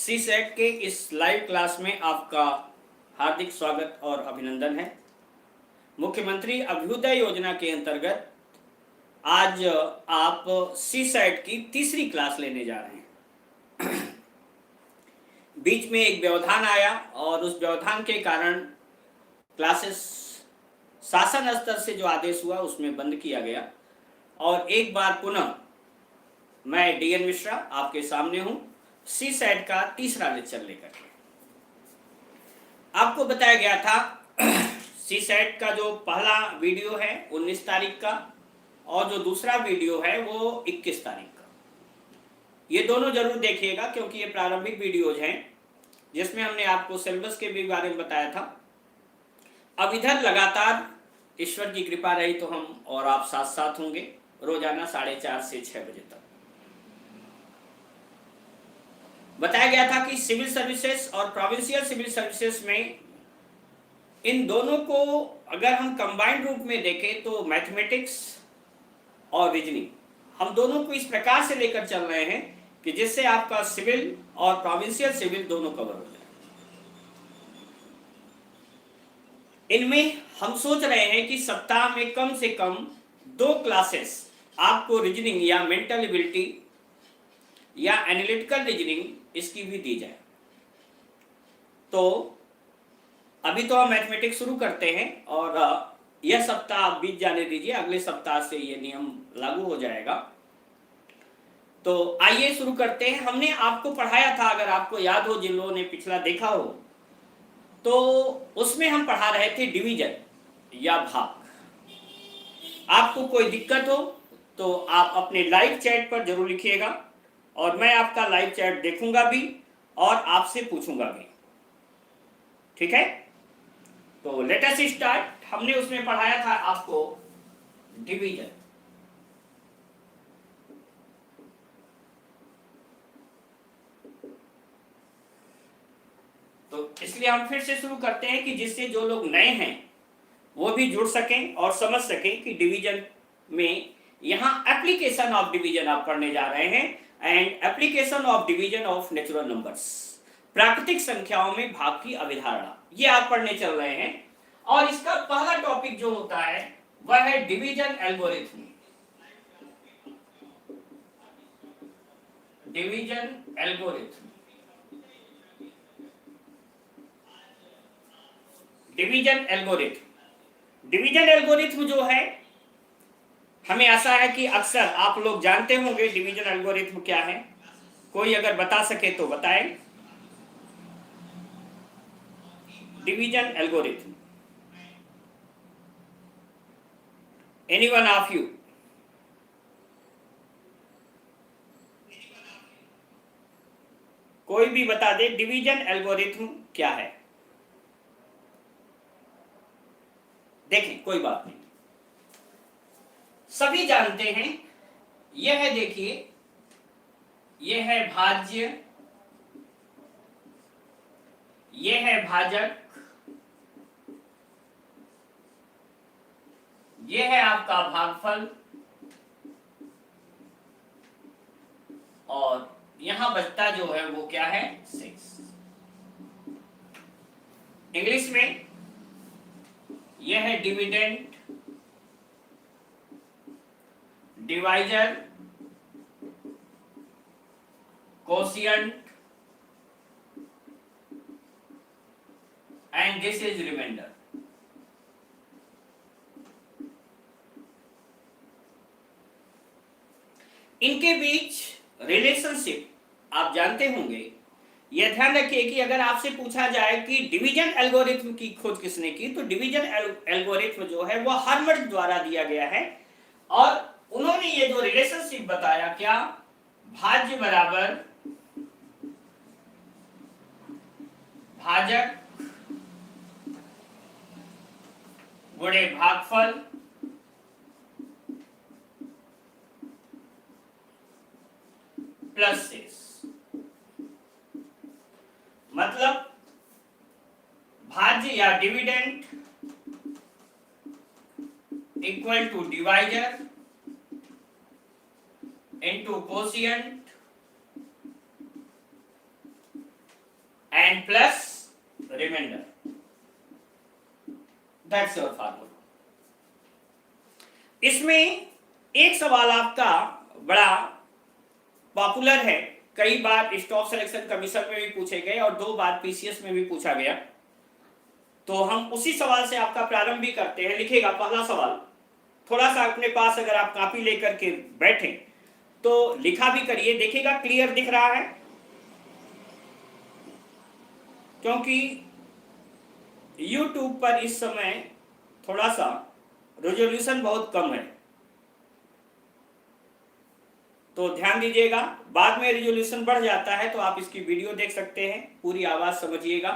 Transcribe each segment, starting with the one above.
सी set के इस live class में आपका हार्दिक स्वागत और अभिनंदन है। मुख्यमंत्री अभ्युदय योजना के अंतर्गत आज आप सी सेट की तीसरी क्लास लेने जा रहे हैं। बीच में एक व्यवधान आया और उस व्यवधान के कारण क्लासेस शासन स्तर से जो आदेश हुआ उसमें बंद किया गया और एक बार पुनः मैं डीएन मिश्रा आपके सामने हूं सी सेट का तीसरा लेक्चर लेकर के। आपको बताया गया था सी सेट का जो पहला वीडियो है 19 तारीख का और जो दूसरा वीडियो है वो 21 तारीख का। ये दोनों जरूर देखिएगा क्योंकि ये प्रारंभिक वीडियोज हैं जिसमें हमने आपको सिलेबस के भी बारे में बताया था। अब इधर लगातार ईश्वर की कृपा रही तो हम और आप साथ साथ होंगे रोजाना 4:30 से 6 बजे तक। बताया गया था कि सिविल सर्विसेज और प्रोविंशियल सिविल सर्विसेज में इन दोनों को अगर हम कंबाइंड रूप में देखें तो मैथमेटिक्स और रीजनिंग हम दोनों को इस प्रकार से लेकर चल रहे हैं कि जिससे आपका सिविल और प्रोविंशियल सिविल दोनों कवर हो जाए। इनमें हम सोच रहे हैं कि सप्ताह में कम से कम 2 क्लासेस आपको रीजनिंग या मेंटल एबिलिटी या एनालिटिकल रीजनिंग इसकी भी दी जाए। तो अभी तो हम मैथमेटिक्स शुरू करते हैं और यह सप्ताह आप बीत जाने दीजिए, अगले सप्ताह से ये नियम लागू हो जाएगा। तो आइए शुरू करते हैं। हमने आपको पढ़ाया था, अगर आपको याद हो, जिन लोगों ने पिछला देखा हो, तो उसमें हम पढ़ा रहे थे डिवीजन या भाग। आपको कोई दिक्कत हो तो आप अपने लाइव चैट पर जरूर लिखिएगा और मैं आपका लाइव चैट देखूंगा भी और आपसे पूछूंगा भी, ठीक है। तो लेट अस स्टार्ट। हमने उसमें पढ़ाया था आपको डिवीजन। तो इसलिए हम फिर से शुरू करते हैं कि जिससे जो लोग नए हैं वो भी जुड़ सकें और समझ सकें कि डिवीजन में यहां एप्लीकेशन ऑफ डिवीजन आप पढ़ने जा रहे हैं and application of division of natural numbers, प्राकृतिक संख्याओं में भाग की अवधारणा, ये आप पढ़ने चल रहे हैं। और इसका पहला टॉपिक जो होता है वह है division algorithm. Division algorithm, division algorithm. Division algorithm जो है, हमें आशा है कि अक्सर आप लोग जानते होंगे डिवीजन एल्गोरिथम क्या है। कोई अगर बता सके तो बताएं। Division algorithm, anyone of you? कोई भी बता दे डिवीजन एल्गोरिथम क्या है। देखें, कोई बात नहीं, सभी जानते हैं। यह है, देखिए, यह है भाज्य, यह है भाजक, यह है आपका भागफल और यहां बचता जो है वो क्या है, 6। इंग्लिश में यह है dividend, divisor, quotient and this is remainder. इनके बीच रिलेशनशिप आप जानते होंगे। यह ध्यान रखिए कि अगर आपसे पूछा जाए कि डिवीजन एल्गोरिथम की खोज किसने की, तो डिवीजन एल्गोरिथम जो है वह हार्वर्ड द्वारा दिया गया है और उन्होंने ये जो रिलेशनशिप बताया, क्या, भाज्य बराबर भाजक गुणे भागफल प्लस 6। मतलब भाज्य या dividend equal to divisor into quotient and plus remainder, that's your formula. इसमें एक सवाल आपका बड़ा पॉपुलर है, कई बार स्टाफ सिलेक्शन कमीशन में भी पूछे गए और 2 बार पीसीएस में भी पूछा गया। तो हम उसी सवाल से आपका प्रारंभ भी करते हैं। लिखेगा पहला सवाल, थोड़ा सा अपने पास अगर आप कॉपी लेकर के बैठे तो लिखा भी करिए, देखिएगा क्लियर दिख रहा है, क्योंकि YouTube पर इस समय थोड़ा सा रेजोल्यूशन बहुत कम है, तो ध्यान दीजिएगा। बाद में रेजोल्यूशन बढ़ जाता है तो आप इसकी वीडियो देख सकते हैं, पूरी आवाज समझिएगा।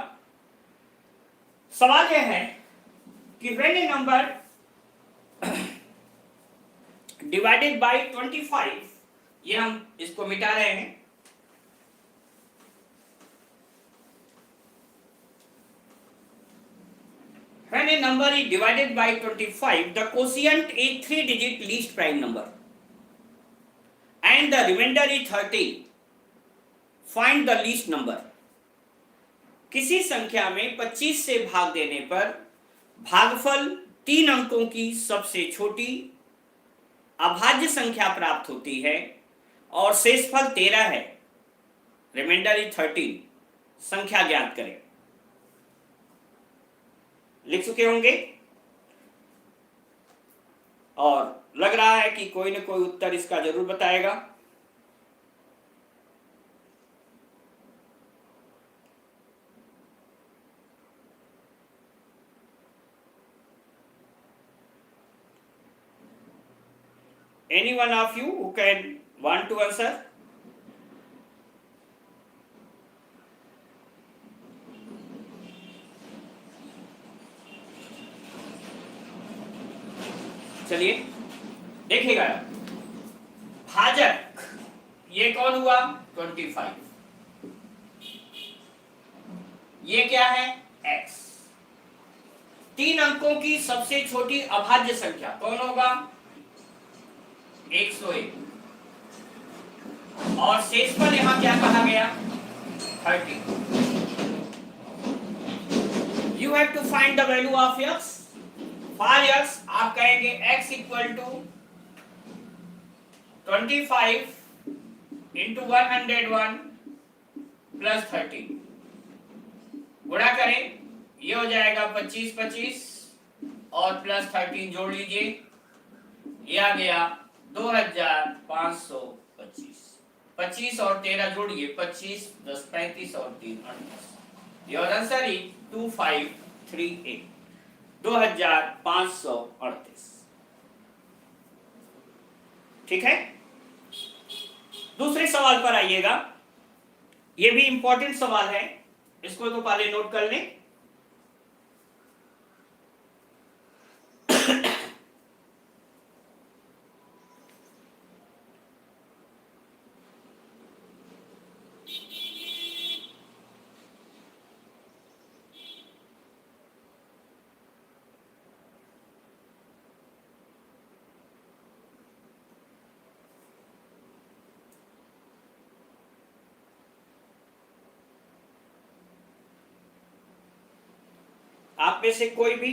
सवाल यह है कि when a number divided by 25, ये हम इसको मिटा रहे हैं, when a number is divided by 25, the quotient is 3-digit least prime number and the remainder is 13. Find the least number. किसी संख्या में 25 से भाग देने पर भागफल 3 अंकों की सबसे छोटी अभाज्य संख्या प्राप्त होती है और शेषफल 13 है, रिमाइंडर इज 13। संख्या ज्ञात करें। लिख चुके होंगे और लग रहा है कि कोई न कोई उत्तर इसका जरूर बताएगा। Any one of you who can want to answer? चलिए देखिएगा, भाजक ये कौन हुआ 25, ये क्या है x। 3 अंकों की सबसे छोटी अभाज्य संख्या कौन होगा 101 और शेषफल यहां क्या कहा गया 30। You have to find the value of x। For x आप कहेंगे x equal to 25 into 101 plus 30, गुणा करें ये हो जाएगा 25 25 और प्लस 13 जोड़ लीजिए, ये आ गया 2525। 25 और 13 जोड़िए 25 10 35 और 3 38। Your answer is 2538, 2538। ठीक है, दूसरे सवाल पर आइएगा। ये भी इंपॉर्टेंट सवाल है, इसको तो पहले नोट कर लें। आप में से कोई भी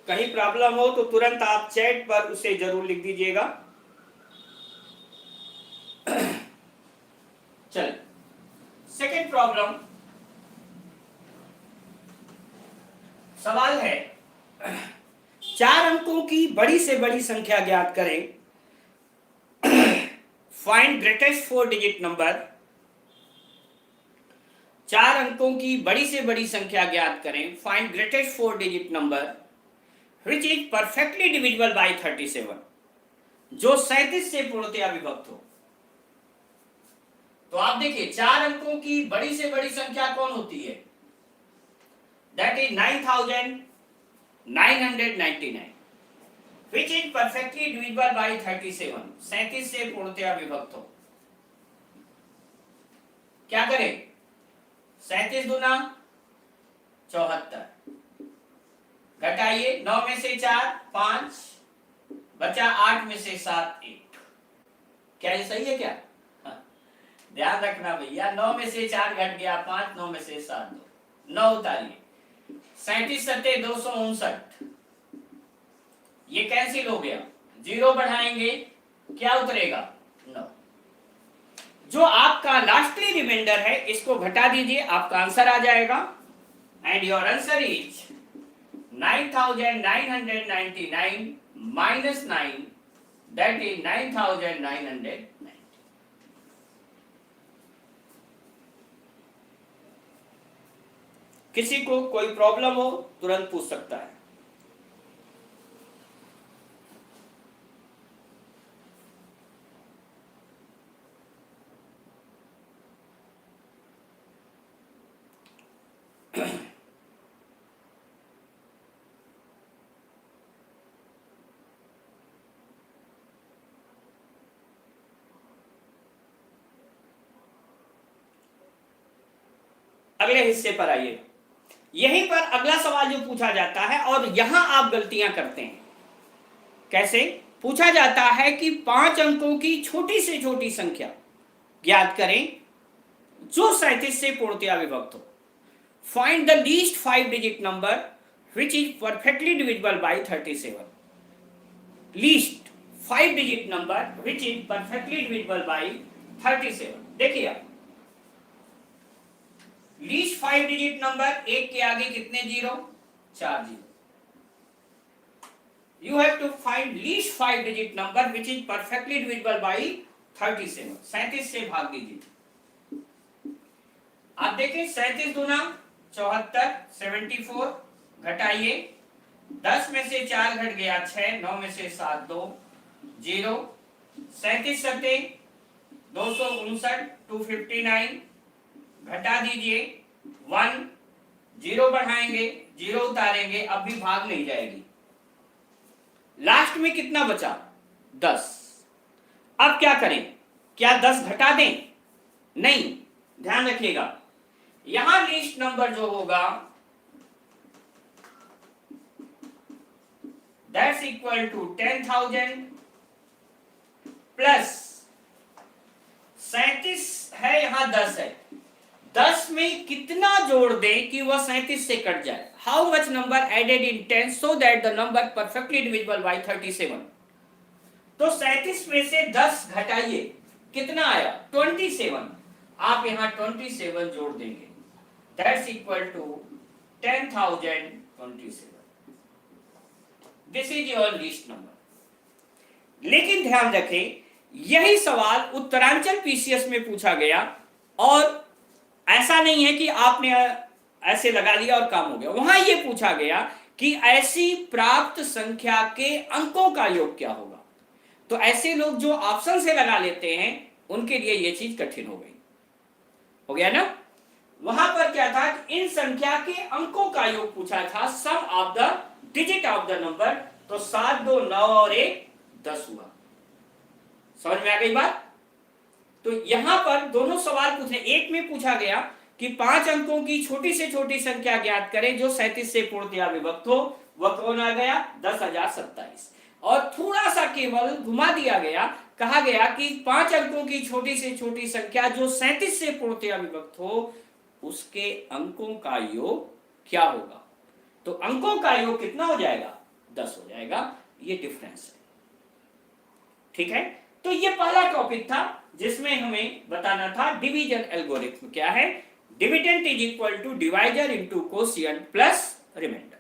कहीं प्रॉब्लम हो तो तुरंत आप चैट पर उसे जरूर लिख दीजिएगा। चल सेकेंड प्रॉब्लम, सवाल है 4 अंकों की बड़ी से बड़ी संख्या ज्ञात करें। Find greatest 4 digit number. 4 अंकों की बड़ी से बड़ी संख्या ज्ञात करें। Find greatest 4 digit number which is perfectly divisible by 37, जो 37 से पूर्णतया विभक्त हो। तो आप देखिए 4 अंकों की बड़ी से बड़ी संख्या कौन होती है, that is 9999, which is perfectly divisible by 37, 37 से पूर्णतया विभक्त हो। क्या करें, 37 दूना 74, घटाइए 9 में से 4 5, बचा 8 में से 7 1। क्या ये सही है क्या? ध्यान रखना भैया, 9 में से 4 घट गया 5, 9 में से 7 2, 9 उतारिए, 37 सत्ते 259, ये कैंसिल हो गया, 0 बढ़ाएंगे क्या उतरेगा 9। जो आपका लास्टली रिमाइंडर है इसको घटा दीजिए, आपका आंसर आ जाएगा and your answer is 9999 minus 9, that is 9990। किसी को कोई प्रॉब्लम हो तुरंत पूछ सकता है। अगले हिस्से पर आइए, यहीं पर अगला सवाल जो पूछा जाता है और यहां आप गलतियां करते हैं। कैसे पूछा जाता है कि 5 अंकों की छोटी से छोटी संख्या ज्ञात करें जो 37 से पूर्णतया विभक्त हो। Find the least 5 digit number which is perfectly divisible by 37। Least 5 digit number which is perfectly divisible by 37। देखिए आप, लीस्ट 5 डिजिट नंबर, एक के आगे कितने zero, 4 zero. You have to find least 5 digit number which is perfectly divisible by 37। 37 से भाग दीजिए, आप देखिए 37 दूना 74, 74 घटाइए, 10 में से 4 घट गया 6, 9 में से 7 2, 0, 37 सत्ते 259, 259 घटा दीजिए 1, 0 बढ़ाएंगे 0 उतारेंगे, अब भी भाग नहीं जाएगी। लास्ट में कितना बचा 10। अब क्या करें, क्या 10 घटा दें, नहीं, ध्यान रखिएगा यहां लीस्ट नंबर जो होगा दैट्स इक्वल टू 10,000 प्लस 37 है, यहां 10 है, 10 में कितना जोड़ दें कि वह 37 से कट जाए। How much number added in 10 so that the number perfectly divisible by 37। तो 37 में से 10 घटाइए, कितना आया 27। आप यहां 27 जोड़ देंगे, that's equal to 10,027। This is your least number. लेकिन ध्यान रखें यही सवाल उत्तरांचल पीसीएस में पूछा गया और ऐसा नहीं है कि आपने ऐसे लगा लिया और काम हो गया। वहां यह पूछा गया कि ऐसी प्राप्त संख्या के अंकों का योग क्या होगा। तो ऐसे लोग जो ऑप्शन से लगा लेते हैं उनके लिए यह चीज कठिन हो गई, हो गया ना। वहां पर क्या था, इन संख्या के अंकों का योग पूछा था, sum of the digit of the number. तो 7 2 9 और 1 10 हुआ। समझ में आ गई बात। तो यहां पर दोनों सवाल पूछने, एक में पूछा गया कि 5 अंकों की छोटी से छोटी संख्या ज्ञात करें जो 37 से पूर्णतया विभक्त हो, वह कौन आ गया 10,027। और थोड़ा सा केवल घुमा दिया गया, कहा गया कि 5 अंकों की छोटी से छोटी संख्या जो 37 से पूर्णतया विभक्त हो उसके अंकों का योग क्या होगा। तो अंकों का योग कितना हो जाएगा 10 हो जाएगा। ये डिफरेंस है, ठीक है। तो ये पहला टॉपिक था जिसमें हमें बताना था डिवीजन एल्गोरिथम क्या है। Dividend is equal to divisor into quotient plus remainder,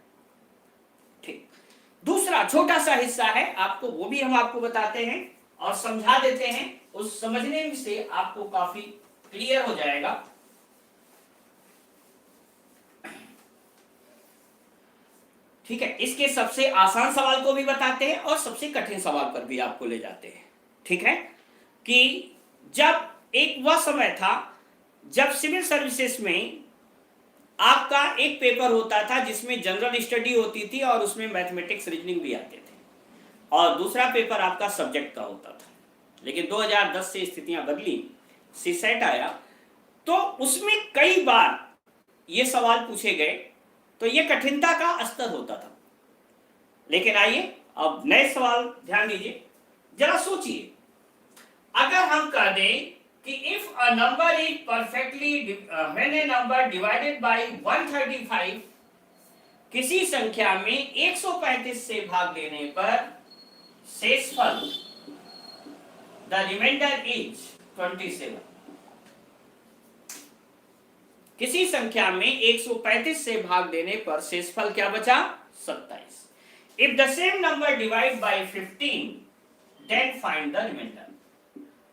ठीक। दूसरा छोटा सा हिस्सा है आपको, वो भी हम आपको बताते हैं और समझा देते हैं, उस समझने से आपको काफी क्लियर हो जाएगा। ठीक है, इसके सबसे आसान सवाल को भी बताते हैं और सबसे कठिन सवाल पर भी आपको ले जाते हैं। ठीक है, कि जब एक वह समय था जब सिविल सर्विसेज में आपका एक पेपर होता था जिसमें जनरल स्टडी होती थी और उसमें मैथमेटिक्स रीजनिंग भी आते थे, और दूसरा पेपर आपका सब्जेक्ट का होता था। लेकिन 2010 से स्थितियां बदली, सीसेट आया, तो उसमें कई बार ये सवाल पूछे गए, तो ये कठिनता का स्तर होता था। लेकिन आइए अब नए सवाल ध्यान दीजिए, जरा सोचिए, अगर हम कह दें कि if a number is perfectly when a number divided by 135, किसी संख्या में 135 से भाग देने पर शेषफल द रिमाइंडर इज 27। किसी संख्या में 135 से भाग देने पर शेषफल क्या बचा? 27। If the same number divide by 15 then find the remainder.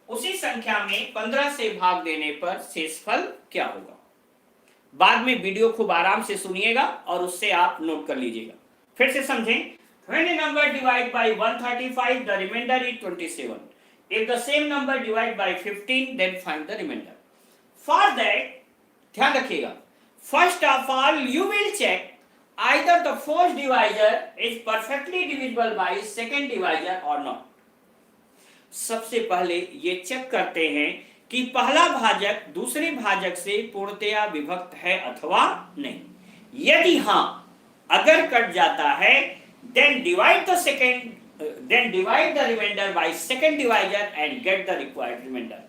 उसी संख्या में 15 से भाग देने पर शेषफल क्या होगा? बाद में वीडियो खूब आराम से सुनिएगा और उससे आप नोट कर लीजिएगा। फिर से समझें। When a number divide by 135, the remainder is 27. If the same number divide by 15, then find the remainder. For that, ध्यान रखिएगा, first of all you will check either the first divisor is perfectly divisible by second divisor or not. सबसे पहले ये check करते हैं कि पहला भाजक दूसरे भाजक से पूर्णतया विभक्त है अथवा नहीं। यदि हाँ, अगर कट जाता है then divide the remainder by second divisor and get the required remainder.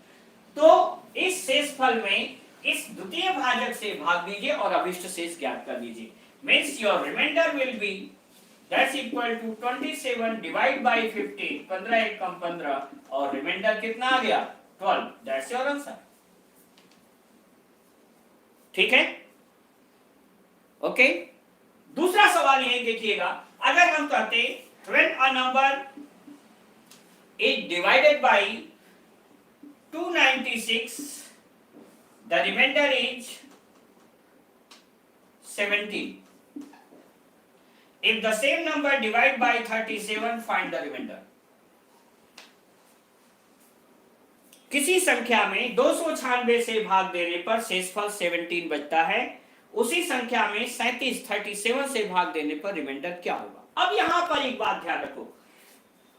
तो इस शेषफल में इस द्वितीय भाजक से भाग दीजिए और अभिष्ट शेष ज्ञात कर दीजिए। Means your remainder will be that's equal to 27 divide by 15, 15 एक कम 15 और रिमाइंडर कितना आ गया? 12। That's your answer. ठीक है? ओके। दूसरा सवाल यही देखिएगा, अगर हम कहते when a number is divided by 296, the remainder is 17. If the same number divide by 37, find the remainder. किसी संख्या में 296 से भाग देने पर शेषफल 17 बचता है। उसी संख्या में 37 से भाग देने पर रिमाइंडर क्या होगा? अब यहां पर एक बात ध्यान रखो,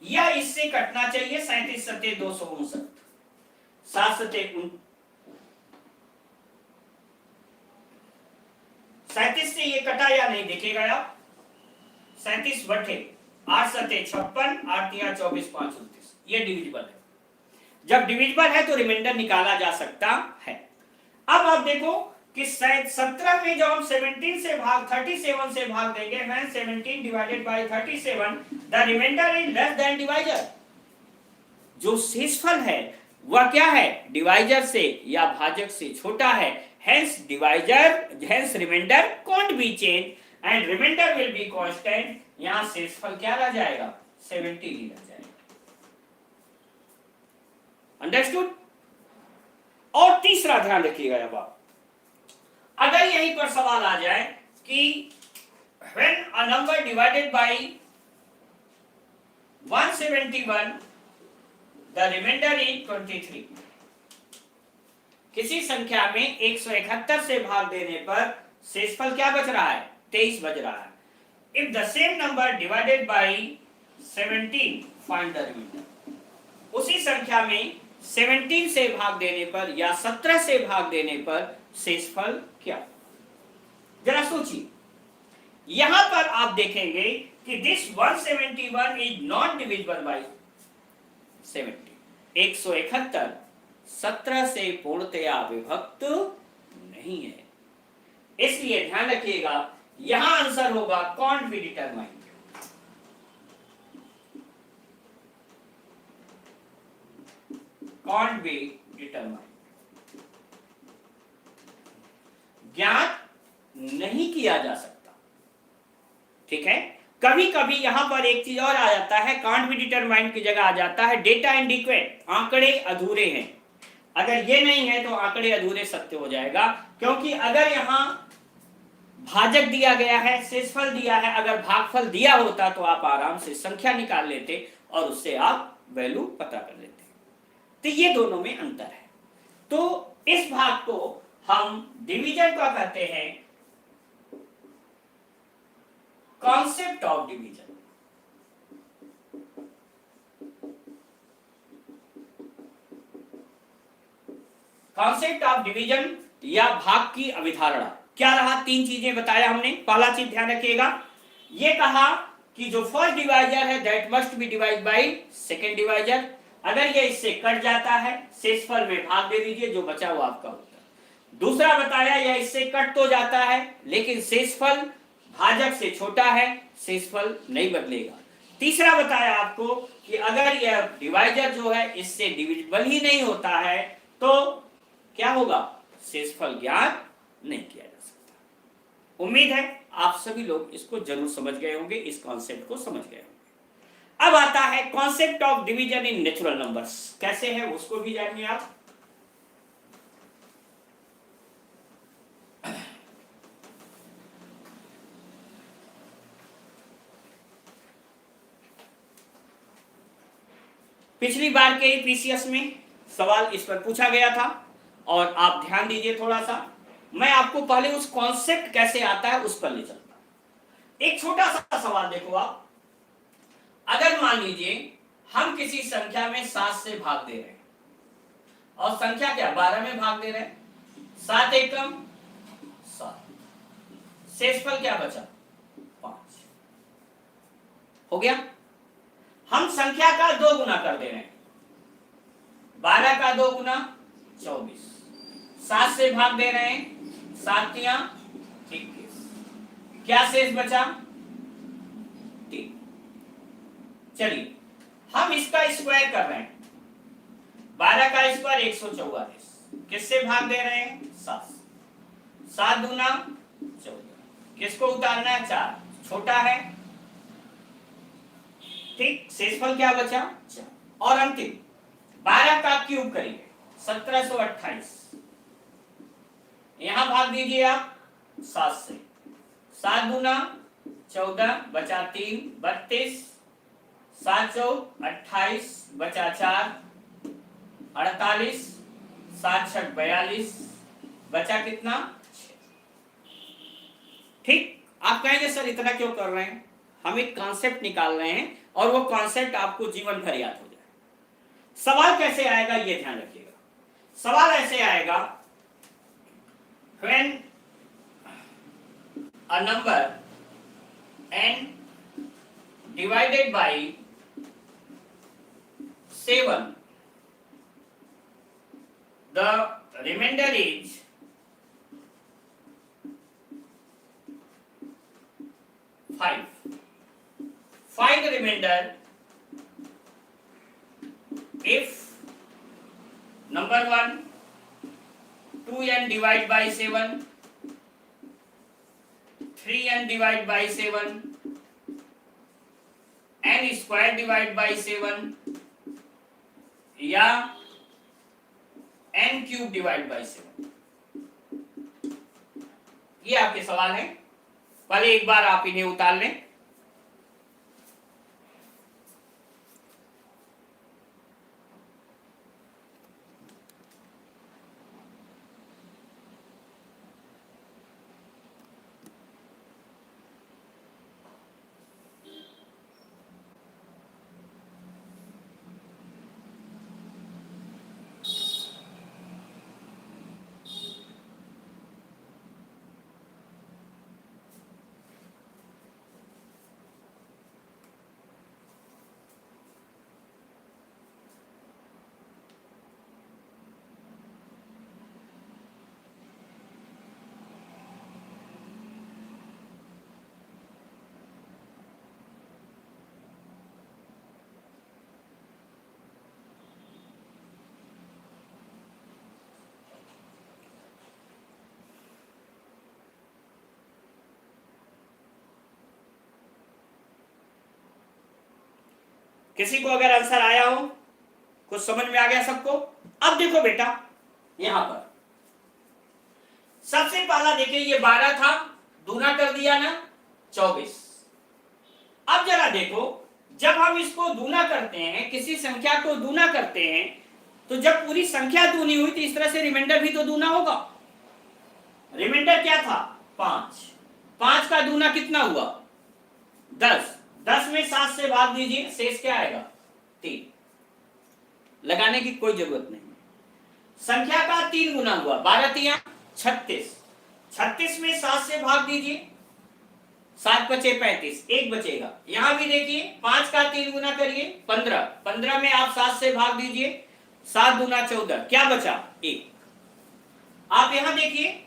यह इससे कटना चाहिए 37 सत्ते 259, 7 सत्ते 37 से ये कटा या नहीं देखेगा आप। 37 बटे 8 सत्ते 56, 8 तिया 24, 5 29, ये डिविजिबल है। जब डिविजिबल है तो रिमाइंडर निकाला जा सकता है। अब आप देखो कि 17 में जब हम 37 से भाग देंगे, when 17 divided by 37, the remainder is less than divisor. जो शेषफल है वह क्या है? डिवाइजर से या भाजक से छोटा है। hence remainder can't be changed and remainder will be constant. यहाँ शेषफल क्या रह जाएगा? 17 ही रह जाएगा। अंडरस्टूड? और तीसरा ध्यान रखिएगा, अब आप अगर यहीं पर सवाल आ जाए कि when a number divided by 171, the remainder is 23. किसी संख्या में 171 से भाग देने पर शेषफल क्या बच रहा है? 23 बच रहा है। If the same number divided by 17, find the remainder. उसी संख्या में 17 से भाग देने पर या 17 से भाग देने पर शेषफल क्या? जरा सोचिए, यहां पर आप देखेंगे कि this 171 is not divisible by 70। 171 17 से पूर्णतया विभक्त नहीं है, इसलिए ध्यान रखिएगा यहां आंसर होगा can't be determined. Can't be determined, ज्ञात नहीं किया जा सकता। ठीक है? कभी कभी यहां पर एक चीज और आ जाता है, कांट बी डिटरमाइंड की जगह आ जाता है डेटा इनडिक्वेट, आंकड़े अधूरे हैं। अगर ये नहीं है तो आंकड़े अधूरे सत्य हो जाएगा, क्योंकि अगर यहां भाजक दिया गया है, शेषफल दिया है, अगर भागफल दिया होता तो आप आराम से संख्या निकाल लेते और उससे आप वैल्यू पता कर लेते। तो ये दोनों में अंतर है। तो इस भाग को हम डिवीजन का कहते हैं concept of division. Concept of division या भाग की अवधारणा क्या रहा? 3 चीजें बताया हमने। पहला चीज ध्यान रखिएगा, ये कहा कि जो फर्स्ट डिवाइजर है that must be divide by second divisor. अगर ये इससे कट जाता है शेषफल में भाग दे दीजिए, जो बचा वो आपका होता है। दूसरा बताया यह इससे कट तो जाता है लेकिन शेषफल भाजक से छोटा है, शेषफल नहीं बदलेगा। तीसरा बताया आपको कि अगर यह डिवाइजर जो है इससे डिविजिबल ही नहीं होता है तो क्या होगा, शेषफल ज्ञात नहीं किया जा सकता। उम्मीद है आप सभी लोग इसको जरूर समझ गए होंगे, इस कॉन्सेप्ट को समझ गए होंगे। अब आता है concept of division in natural numbers, कैसे है उसको भी जानिए आप। पिछली बार के पीसीएस में सवाल इस पर पूछा गया था और आप ध्यान दीजिए थोड़ा सा, मैं आपको पहले उस कॉन्सेप्ट कैसे आता है उस पर ले चलता हूं। एक छोटा सा सवाल देखो आप, अगर मान लीजिए हम किसी संख्या में 7 से भाग दे रहे हैं और संख्या क्या 12 में भाग दे रहे हैं, 7 एकम 7, शेषफल क्या बचा 5, हो गया। हम संख्या का 2 गुना कर दे रहे हैं, 12 का 2 गुना 24, 7 से भाग दे रहे हैं, 7 तियां 21, क्या शेष बचा 3। चलिए हम इसका स्क्वायर कर रहे हैं, 12 का स्क्वायर 144, किससे भाग दे रहे हैं 7, 7 दूना 14, किसको उतारना है 4, छोटा है, ठीक। शेषफल क्या बचा 4 और अंतिम 12 का क्यूब करेंगे 1728, यहां भाग दीजिए आप 7 से, 7 दूना 14 बचा 3 32, 7 चौक 28 बचा 4 48, 7 छक 42 बचा कितना 6। ठीक, आप कहेंगे सर इतना क्यों कर रहे हैं, हम एक कॉन्सेप्ट निकाल रहे हैं और वो कॉन्सेप्ट आपको जीवन भर याद हो जाए। सवाल कैसे आएगा ये ध्यान रखिएगा, सवाल ऐसे आएगा, when a number n divided by 7, the remainder is 5. Find the remainder if number 1 2n divide by 7, 3n divide by 7, n square divide by 7 या n क्यूब डिवाइड बाई 7। ये आपके सवाल है, पहले एक बार आप इन्हें उतार लें। किसी को अगर आंसर आया हो, कुछ समझ में आ गया सबको। अब देखो बेटा यहां पर सबसे पहला देखिए, ये 12 था, दूना कर दिया ना 24। अब जरा देखो, जब हम इसको दूना करते हैं, किसी संख्या को दूना करते हैं, तो जब पूरी संख्या दूनी हुई तो इस तरह से रिमाइंडर भी तो दूना होगा। रिमाइंडर क्या था 5, 5 का दूना कितना हुआ 10, 10 में 7 से भाग दीजिए, शेष क्या आएगा 3। लगाने की कोई जरूरत नहीं, संख्या का 3 गुना हुआ, 12 तियां 36, 36 में 7 से भाग दीजिए, 7 बचे 35, 1 बचेगा। यहां भी देखिए 5 का 3 गुना करिए 15, 15 में आप 7 से भाग दीजिए, 7 दूना 14, क्या बचा 1। आप यहां देखिए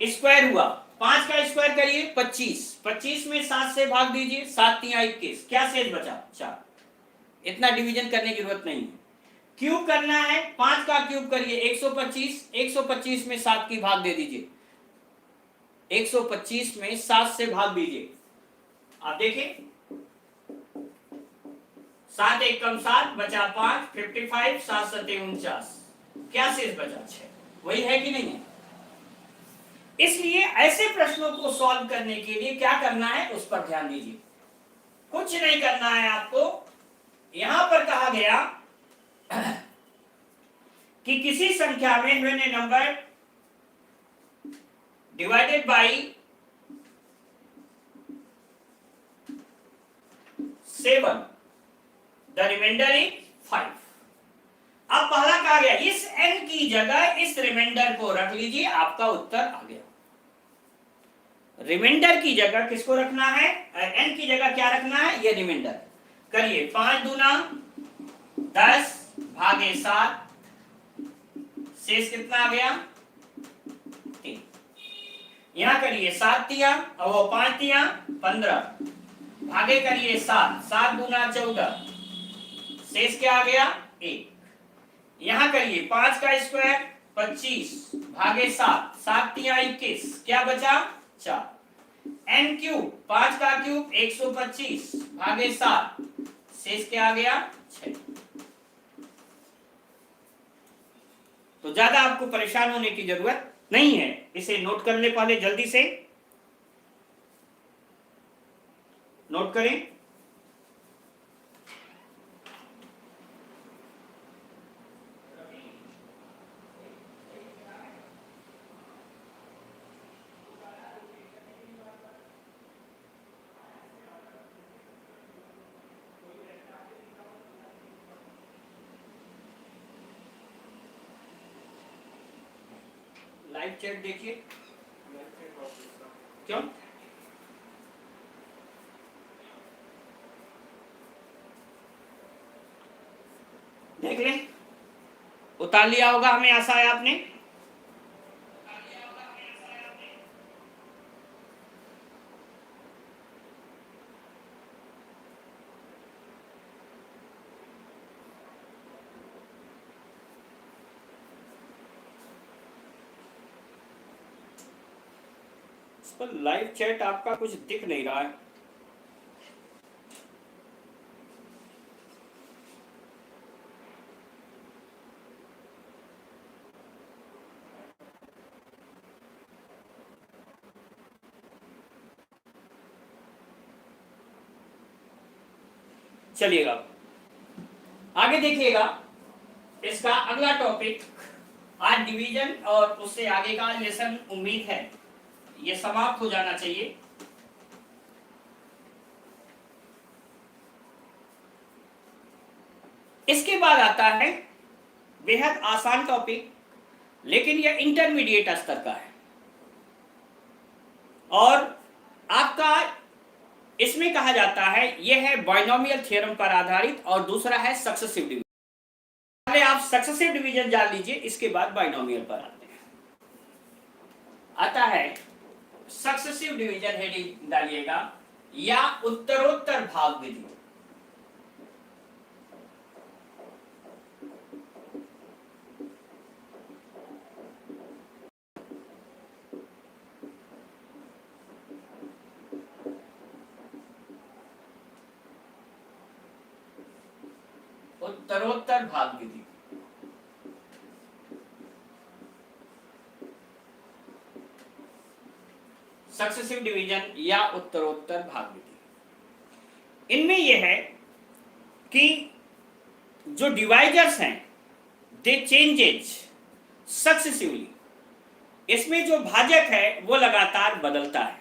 स्क्वायर हुआ, 5 का स्क्वायर करिए 25, 25 में 7 से भाग दीजिए, 7 तिया 21, क्या शेष बचा 4। इतना डिवीजन करने की जरूरत नहीं है। क्यूब करना है, 5 का क्यूब करिए 125, 125 में 7 की भाग दे दीजिए, 125 में 7 से भाग दीजिए। आप देखिए 7 एक कम 7 बचा 5, 55, 7 सत्ते 49, क्या शेष बचा 6। वही है कि नहीं है। इसलिए ऐसे प्रश्नों को सॉल्व करने के लिए क्या करना है उस पर ध्यान दीजिए। कुछ नहीं करना है आपको। यहां पर कहा गया कि किसी संख्या में when a number divided by 7 the remainder is 5। अब पहला कहा गया इस n की जगह इस रिमाइंडर को रख लीजिए, आपका उत्तर आ गया। रिमाइंडर की जगह किसको रखना है, n की जगह क्या रखना है, ये रिमाइंडर। करिए 5 दूना 10 भागे 7, शेष कितना आ गया 3। यहां करिए 7 तिया और वो 5 तिया 15, भागे करिए 7, 7 दूना 14, शेष क्या आ गया 1। यहां करिए 5 का स्क्वायर 25 भागे 7, 7 तिया 21, क्या बचा 4। n क्यूब 5 का क्यूब 125 भागे 7, शेष क्या आ गया 6। तो ज्यादा आपको परेशान होने की जरूरत नहीं है। इसे नोट कर ले, पहले जल्दी से नोट करें। लाइव चैट देखिए, क्यों देख ले, उतार लिया होगा, हमें आशा है आपने। पर लाइव चैट आपका कुछ दिख नहीं रहा है। चलिएगा आगे देखिएगा, इसका अगला टॉपिक आज डिवीजन और उससे आगे का लेसन उम्मीद है ये समाप्त हो जाना चाहिए। इसके बाद आता है बेहद आसान टॉपिक, लेकिन यह इंटरमीडिएट स्तर का है और आपका इसमें कहा जाता है यह है बाइनोमियल थ्योरम पर आधारित और दूसरा है सक्सेसिव डिवीजन। पहले आप सक्सेसिव डिवीजन जान लीजिए, इसके बाद बाइनोमियल पर आते हैं। आता है सक्सेसिव डिवीजन, हेडिंग डालिएगा या उत्तरोत्तर भाग विधि। उत्तरोत्तर भाग विधि। सक्सेसिव डिवीजन या उत्तरोत्तर भाग विधि। इनमें यह है कि जो डिवाइजर्स हैं दे चेंजेज सक्सेसिवली। इसमें जो भाजक है वो लगातार बदलता है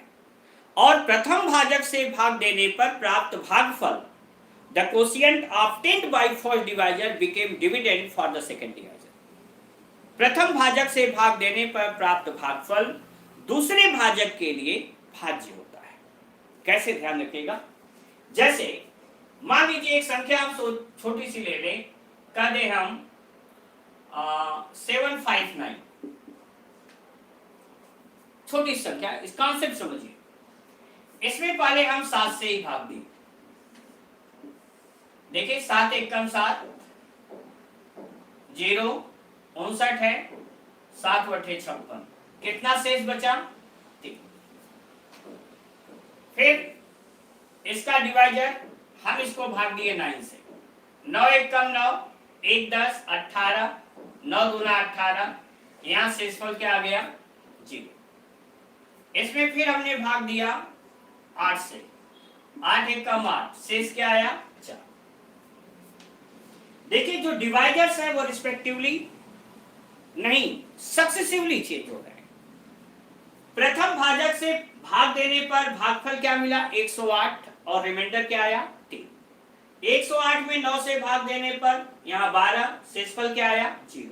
और प्रथम भाजक से भाग देने पर प्राप्त भागफल the quotient obtained by first divisor became dividend for the second divisor. प्रथम भाजक से भाग देने पर प्राप्त भागफल दूसरे भाजक के लिए भाज्य होता है। कैसे ध्यान रखिएगा, जैसे मान लीजिए एक संख्या हम छोटी सी ले लें, कह दें हम 759, छोटी संख्या, इस कॉन्सेप्ट समझिए। इसमें पहले हम 7 से ही भाग दें। देखिए 7 एक कम 7, 0 59 है, 7 बटे 56, कितना शेष बचा 3। फिर इसका डिवाइजर हम इसको भाग दिए 9 से, 9 एक कम 9, 1 10 18, 9 दूना 18, यहां शेषफल क्या आ गया 0। इसमें फिर हमने भाग दिया 8 से, 8 एक कम 8, शेष क्या आया 4। देखिए जो डिवाइजर्स है वो रिस्पेक्टिवली नहीं, सक्सेसिवली चेंज हो रहे हैं। प्रथम भाजक से भाग देने पर भागफल क्या मिला 108 और रिमाइंडर क्या आया 3। 108 में 9 से भाग देने पर यहाँ 12, शेषफल क्या आया 0,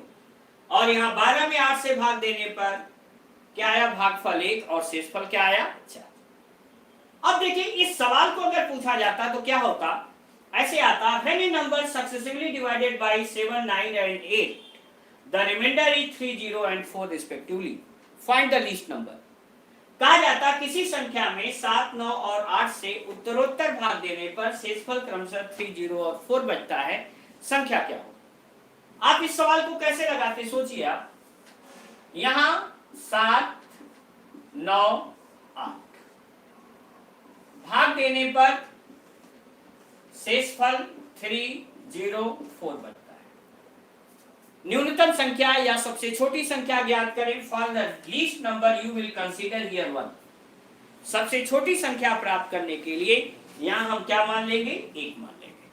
और यहाँ 12 में 8 से भाग देने पर क्या आया भागफल 1 और शेषफल क्या आया 4। अब देखिए इस सवाल को अगर पूछा जाता तो क्या होता, ऐसे आता, when a number successively divided by 7, 9 and 8, the remainder is 3, 0 and 4 respectively, find the least number। कहा जाता किसी संख्या में 7, 9 और 8 से उत्तरोत्तर भाग देने पर शेषफल क्रमशः 3, 0 और 4 बचता है, संख्या क्या हो। आप इस सवाल को कैसे लगाते सोचिए आप, यहां 7, 9, 8 भाग देने पर शेषफल 3, 0, 4 बनता है। न्यूनतम संख्या या सबसे छोटी संख्या ज्ञात करें, for the least number you will consider here 1। सबसे छोटी संख्या प्राप्त करने के लिए यहां हम क्या मान लेंगे 1 मान लेंगे।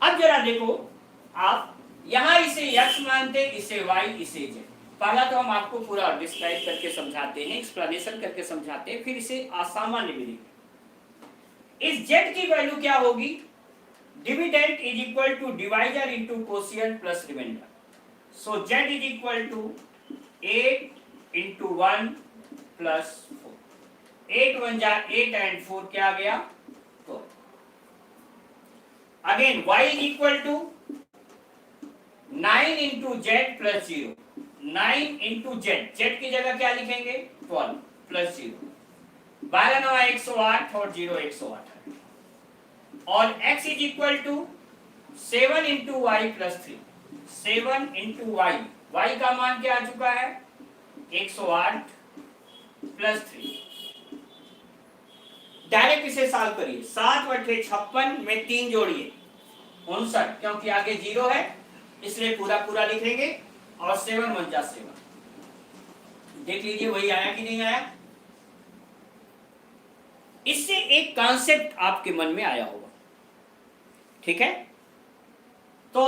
अब जरा देखो आप, यहां इसे x मानते, इसे y, इसे z। पहला तो हम आपको पूरा डिस्क्राइब करके समझाते हैं, एक्सप्लेनेशन करके समझाते हैं, फिर इसे असामान्य में लिखेंगे। इस z की वैल्यू क्या होगी, dividend is equal to divisor into quotient plus remainder. So z is equal to 8 into 1 plus 4। 8 1 जा 8 एंड 4 क्या आ गया 4। Again y is equal to 9 into z plus 0। 9 into z की जगह क्या लिखेंगे 12 प्लस 0। 12 9 108 और 0 108 है। और x is equal to 7 into y plus 3। 7 into y, y का मान क्या आ चुका है 108 प्लस 3। डायरेक्ट इसे सॉल्व करिए, 7 बटे 56 में 3 जोड़िए 59, क्योंकि आगे 0 है इसलिए पूरा पूरा लिखेंगे, और 7 1 जा 7। देख लीजिए वही आया कि नहीं आया। इससे एक कॉन्सेप्ट आपके मन में आया होगा, ठीक है। तो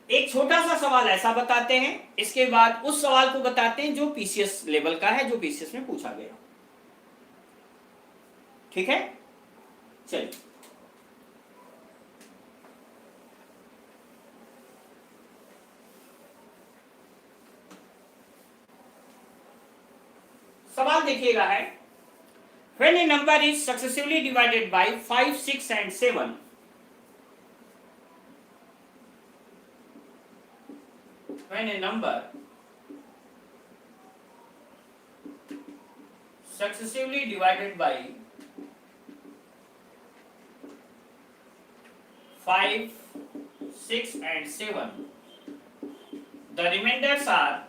एक छोटा सा सवाल ऐसा बताते हैं, इसके बाद उस सवाल को बताते हैं जो पीसीएस लेवल का है, जो पीसीएस में पूछा गया, ठीक है। चलिए सवाल देखिएगा है, when a number is successively divided by 5, 6 and 7, when a number successively divided by 5, 6 and 7, the remainders are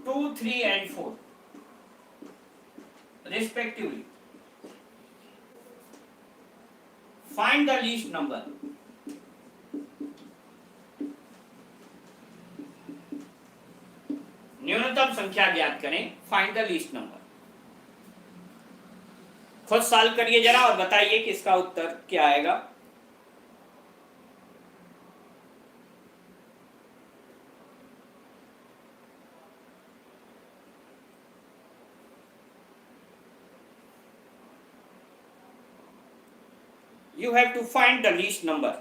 2, 3 and 4 respectively. Find the least number. न्यूनतम संख्या ज्ञात करें, फाइंड द लीस्ट नंबर। खुद सॉल्व करिए जरा और बताइए कि इसका उत्तर क्या आएगा। You have to find the least number.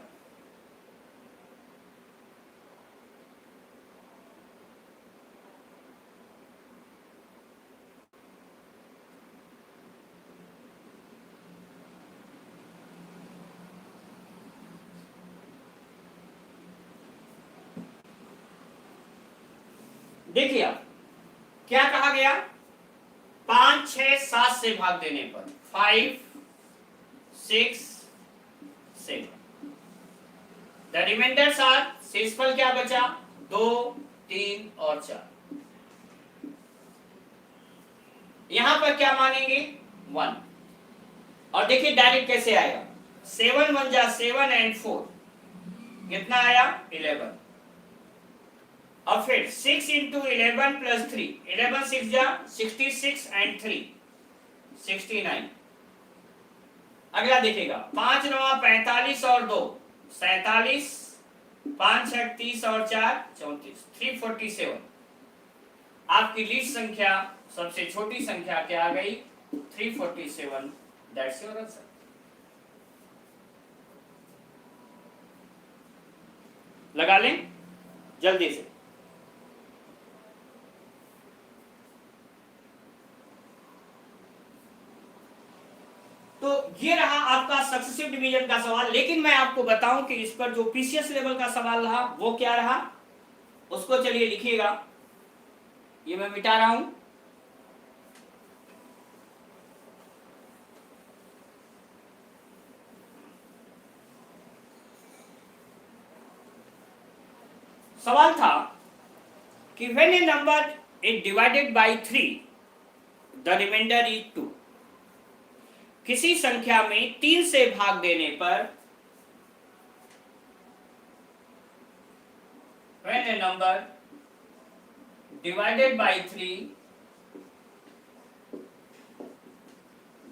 देखिए आप क्या कहा गया, 5 6 7 से भाग देने पर 5 6 7, द रिमाइंडर्स आर, शेषफल क्या बचा 2 3 और 4। यहां पर क्या मानेंगे 1, और देखिए डायरेक्ट कैसे आएगा, 7 1 जा 7 एंड 4 कितना आया 11, और फिर 6 इंटू 11 प्लस 3, 11 6 जा 66 एंड 3 69। अगला देखिएगा 5 9 45 और 2 47, 5 6 30 और 4 34, 347। आपकी लीस्ट संख्या सबसे छोटी संख्या क्या आ गई 347, दैट्स योर आंसर। लगा लें जल्दी से। तो ये रहा आपका सक्सेसिव डिवीजन का सवाल, लेकिन मैं आपको बताऊं कि इस पर जो पीसीएस लेवल का सवाल रहा वो क्या रहा, उसको चलिए लिखिएगा, ये मैं मिटा रहा हूं। सवाल था कि when a number is divided by 3 the remainder is 2। किसी संख्या में 3 से भाग देने पर when a number divided by 3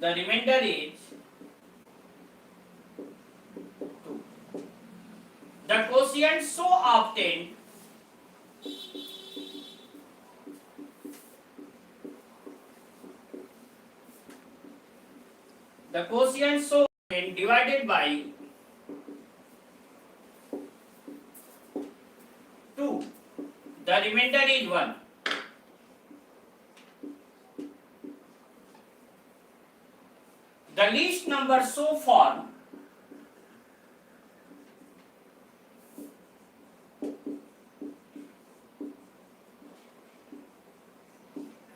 the remainder is 2, the quotient so obtained divided by 2 the remainder is 1, the least number so formed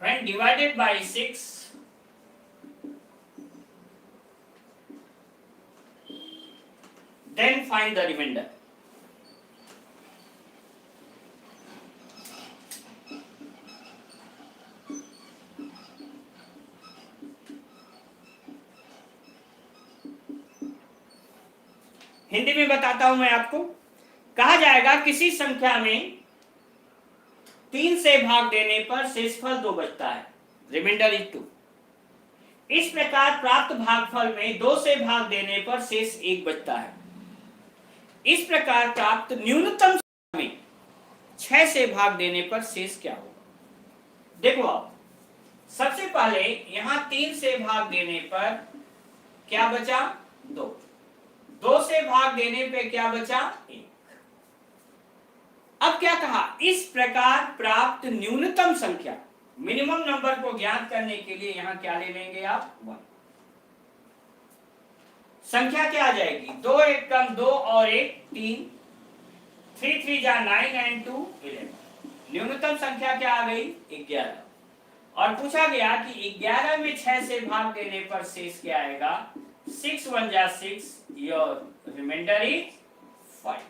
when divided by 6 then find the remainder। Hindi में बताता हूं मैं आपको। कहा जाएगा किसी संख्या में 3 से भाग देने पर शेषफल 2 बचता है, रिमाइंडर इज 2। इस प्रकार प्राप्त भागफल में 2 से भाग देने पर शेष 1 बचता है। इस प्रकार प्राप्त न्यूनतम संख्या में 6 से भाग देने पर शेष क्या होगा। देखो आप सबसे पहले यहां 3 से भाग देने पर क्या बचा 2, 2 से भाग देने पे क्या बचा 1। अब क्या कहा, इस प्रकार प्राप्त न्यूनतम संख्या, मिनिमम नंबर को ज्ञात करने के लिए यहां क्या ले लेंगे आप 1। संख्या क्या आ जाएगी 2 1 कम 2 और 1 3, 3 3 जा 9 एंड 2 11। न्यूनतम संख्या क्या आ गई 11, और पूछा गया कि 11 में 6 से भाग देने पर शेष क्या आएगा 6 1 जा 6, your remainder is 5,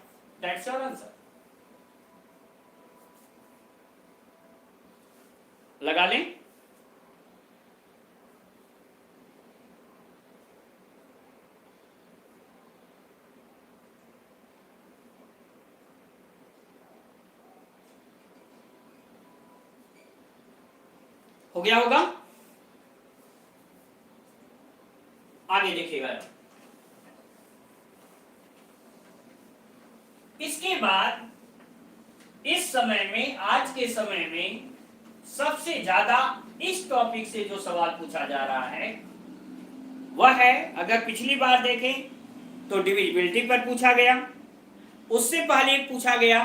that's your answer. लगा लें। हो गया होगा। आगे देखिएगा। इसके बाद इस समय में, आज के समय में सबसे ज्यादा इस टॉपिक से जो सवाल पूछा जा रहा है वह है, अगर पिछली बार देखें तो डिविजिबिलिटी पर पूछा गया, उससे पहले पूछा गया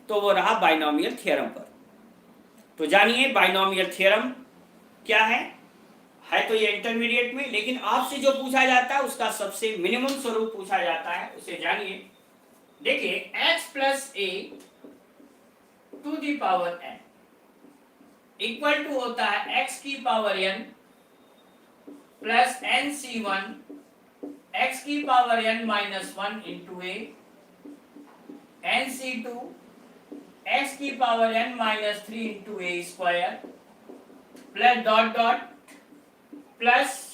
तो वो रहा बाइनोमियल थ्योरम पर। तो जानिए बाइनोमियल थ्योरम क्या है तो ये इंटरमीडिएट में, लेकिन आपसे जो पूछा जाता है उसका सबसे मिनिमम स्वरूप पूछा जाता है, उसे जानिए। देखिए x plus a to the power n, equal to होता है x की power n plus nc1 x की power n minus 1 into a nc2 x की power n minus 3 into A square plus dot dot plus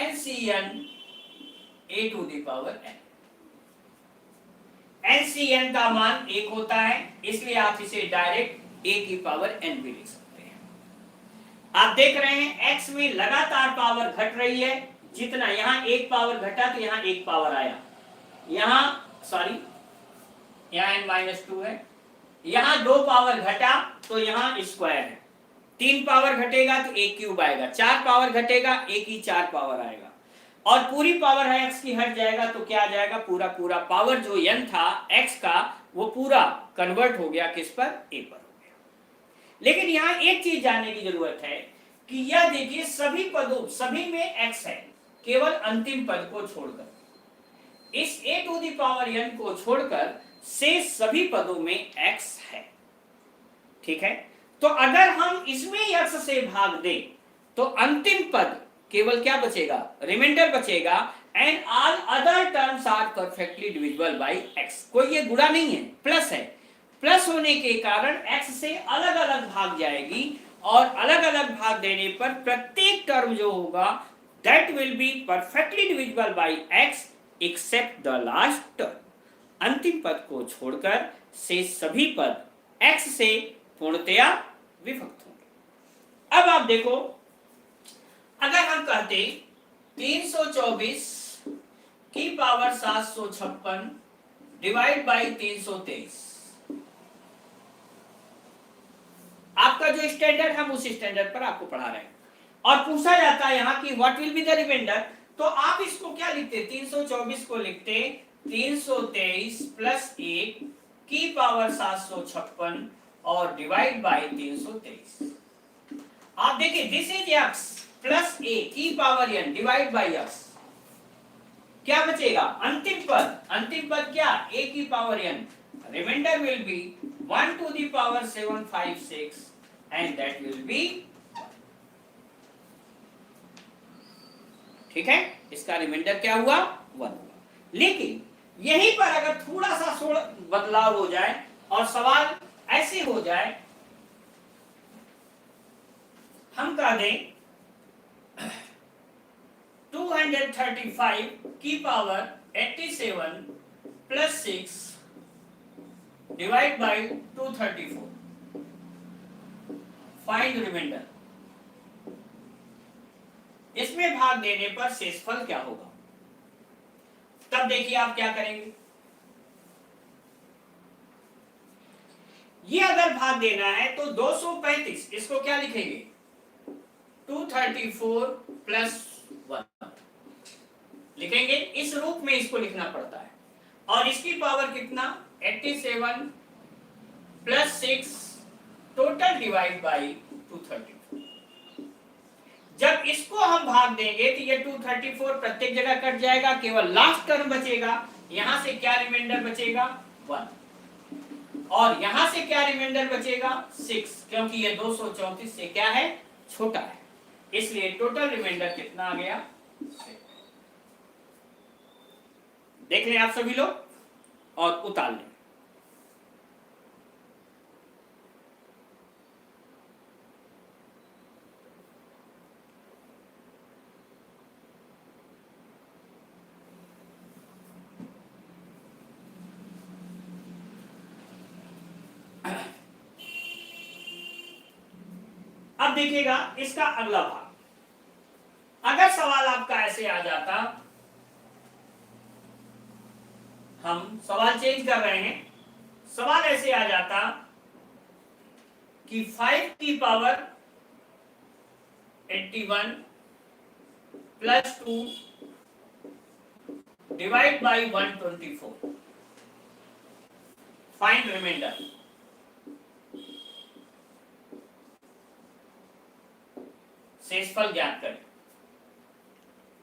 ncn a to the power n। ncn का मान 1 होता है, इसलिए आप इसे डायरेक्ट a की पावर n भी लिख सकते हैं। आप देख रहे हैं x में लगातार पावर घट रही है, जितना यहां एक पावर घटा तो यहां एक पावर आया, यहां सॉरी यहां n-2 है, यहां 2 पावर घटा तो यहां स्क्वायर है, 3 पावर घटेगा तो 1 क्यूब आएगा, 4 पावर घटेगा 1 ही 4 पावर आएगा, और पूरी पावर है x की हट जाएगा तो क्या आ जाएगा, पूरा पूरा पावर जो n था x का वो पूरा कन्वर्ट हो गया किस पर, a पर हो गया। लेकिन यहां एक चीज जानने की जरूरत है कि यह देखिए सभी पदों सभी में x है, केवल अंतिम पद को छोड़कर, इस a to the power n को छोड़कर से सभी पदों में x है। ठीक है, तो अगर हम इसमें x से भाग दें तो अंतिम पद केवल क्या बचेगा, रिमाइंडर बचेगा, and all other terms are perfectly divisible by x। कोई ये गुणा नहीं है, प्लस है, प्लस होने के कारण x से अलग अलग भाग जाएगी, और अलग अलग भाग देने पर प्रत्येक टर्म जो होगा that will be perfectly divisible by x except the last term. अंतिम पद को छोड़कर से सभी पद x से पूर्णतया विभक्त होंगे। अब आप देखो, अगर हम कहते 324 की पावर 756 डिवाइड बाई 323, आपका जो स्टैंडर्ड हम उस स्टैंडर्ड पर आपको पढ़ा रहे हैं, और पूछा जाता है यहाँ की what will be the remainder, तो आप इसको क्या लिखते, 324 को लिखते 323 प्लस 1 की पावर 756 और डिवाइड बाई 323। आप देखिए this is x plus a की power n divide by x, क्या बचेगा, अंतिम पद क्या, a की power n, remainder will be 1 to the power 756 and that will be, ठीक है, इसका रिमाइंडर क्या हुआ, 1 हुआ। लेकिन यहीं पर अगर थोड़ा सा बदलाव हो जाए और सवाल ऐसे हो जाए, हम कह दें 235 की power 87 plus 6 divide by 234, find remainder. इसमें भाग देने पर शेषफल क्या होगा, तब देखिए आप क्या करेंगे। ये अगर भाग देना है तो 235, इसको क्या लिखेंगे, 234 प्लस 1 लिखेंगे, इस रूप में इसको लिखना पड़ता है, और इसकी पावर कितना, 87 प्लस 6 टोटल डिवाइड बाई 234। जब इसको हम भाग देंगे तो ये 234 प्रत्येक जगह कट जाएगा, केवल लास्ट टर्म बचेगा, यहां से क्या रिमाइंडर बचेगा, 1, और यहां से क्या रिमाइंडर बचेगा, 6, क्योंकि ये 234 से क्या है, छोटा है, इसलिए टोटल रिमाइंडर कितना आ गया, 6। देख लें आप सभी लोग और उतार लें। अब देखिएगा इसका अगला भाग, अगर सवाल आपका ऐसे आ जाता, हम सवाल चेंज कर रहे हैं, सवाल ऐसे आ जाता कि 5 की power 81 plus 2 divide by 124, find remainder. शेषफल ज्ञात करें।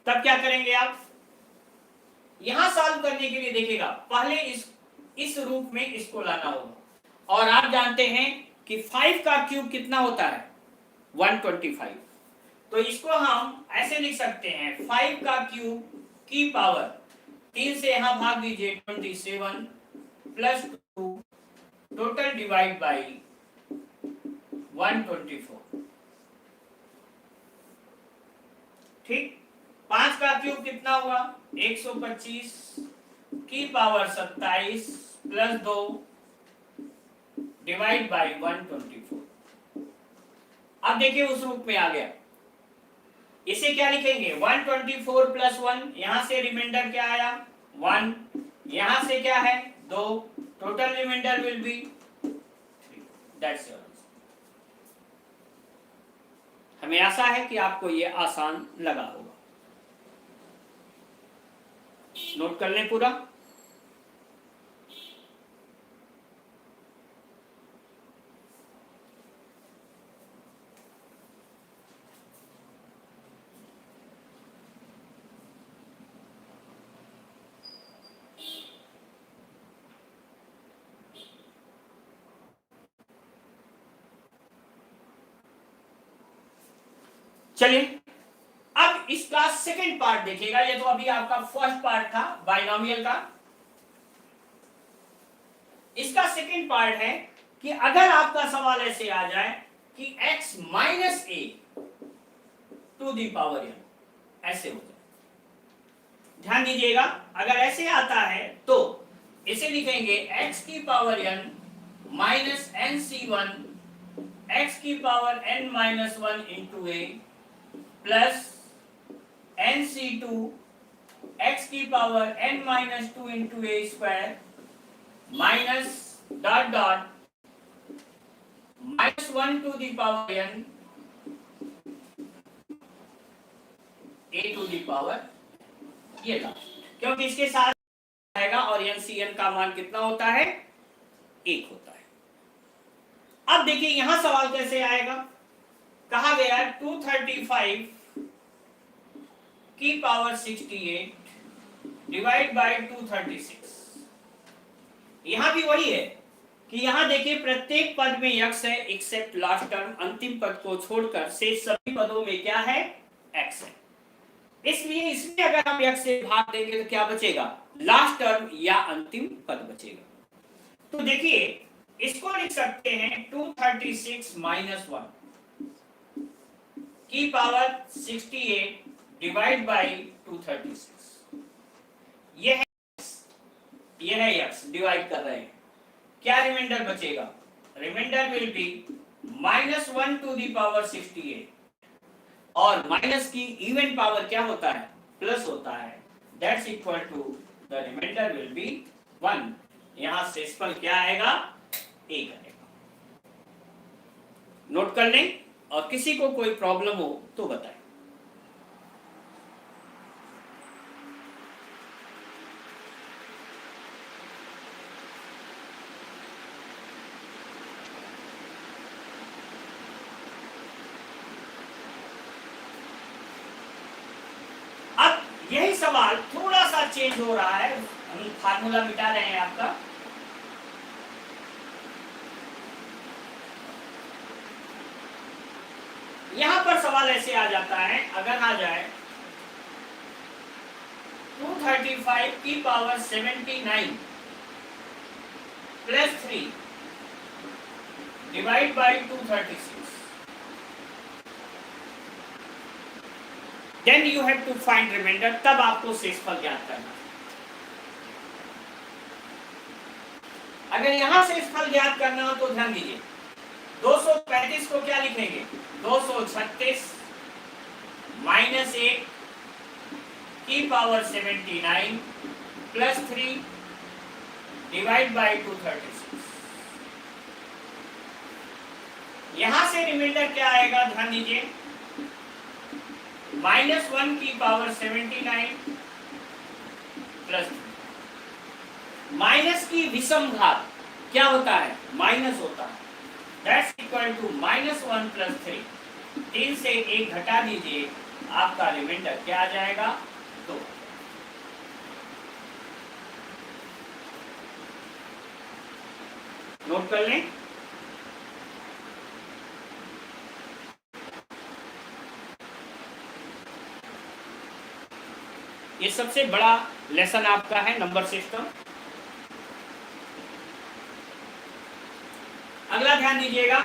तब क्या करेंगे आप, यहां सॉल्व करने के लिए देखिएगा, पहले इस रूप में इसको लाना होगा, और आप जानते हैं कि 5 का क्यूब कितना होता है 125। तो इसको हम ऐसे लिख सकते हैं 5 का क्यूब की पावर 3 से यहां भाग दीजिए 27 प्लस 2 टोटल डिवाइड बाई 124। ठीक, 5 का क्यूब कितना हुआ 125 की पावर 27 प्लस 2 डिवाइड बाई 124। अब देखिए उस रूप में आ गया। इसे क्या लिखेंगे 124 प्लस 1, यहां से रिमाइंडर क्या आया 1, यहां से क्या है 2, total remainder will be 3। That's your answer. हमें आशा है कि आपको यह आसान लगा होगा। नोट कर लें पूरा। चलिए अब इसका सेकंड पार्ट देखिएगा। ये तो अभी आपका फर्स्ट पार्ट था बाइनोमियल का। इसका सेकंड पार्ट है कि अगर आपका सवाल ऐसे आ जाए कि x minus a to the power n, ऐसे हो जाए। ध्यान दीजिएगा, अगर ऐसे आता है तो इसे लिखेंगे x की power n minus nc1 x की power n minus 1 into A plus nc2 x की power n minus 2 into A square minus dot dot minus 1 to the power n a to the power ये था, क्योंकि इसके साथ आएगा और NCN का मान कितना होता है 1 होता है। अब देखिए यहां सवाल कैसे आएगा। कहा गया 235 की पावर 68 डिवाइड बाय 236। यहां भी वही है कि यहां देखिए प्रत्येक पद में x है एक्सेप्ट लास्ट टर्म, अंतिम पद को छोड़कर शेष सभी पदों में क्या है x है। इसलिए इसमें अगर हम x से भाग देंगे तो क्या बचेगा लास्ट टर्म या अंतिम पद बचेगा। तो देखिए इसको लिख सकते हैं 236 माइनस 1 की पावर 68 डिवाइड बाय 236। यह है x डिवाइड कर रहे हैं, क्या रिमाइंडर बचेगा, remainder will be minus 1 to the power 68 और माइनस की इवन पावर क्या होता है प्लस होता है, that's equal to the remainder will be 1। यहां शेषफल क्या आएगा 1 आएगा। नोट कर लें और किसी को कोई प्रॉब्लम हो तो बताएं। यही सवाल थोड़ा सा चेंज हो रहा है, हम फार्मूला मिटा रहे हैं आपका। यहां पर सवाल ऐसे आ जाता है, अगर आ जाए 235 की power 79 plus 3 divide by 236, then you have to find remainder। तब आपको शेषफल ज्ञात करना। अगर यहां शेषफल ज्ञात करना हो तो ध्यान दीजिए 235 को क्या लिखेंगे 236 माइनस 1 की पावर 79 प्लस 3 डिवाइड बाय 236। यहां से रिमाइंडर क्या आएगा ध्यान दीजिए माइनस 1 की पावर 79 प्लस 3। माइनस की विषम घात क्या होता है माइनस होता है, that's equal to minus 1 plus 3। 3 से 1 घटा दीजिए, आपका रिमाइंडर क्या आ जाएगा 2। नोट कर लें। ये सबसे बड़ा लेसन आपका है नंबर सिस्टम। अगला ध्यान दीजिएगा,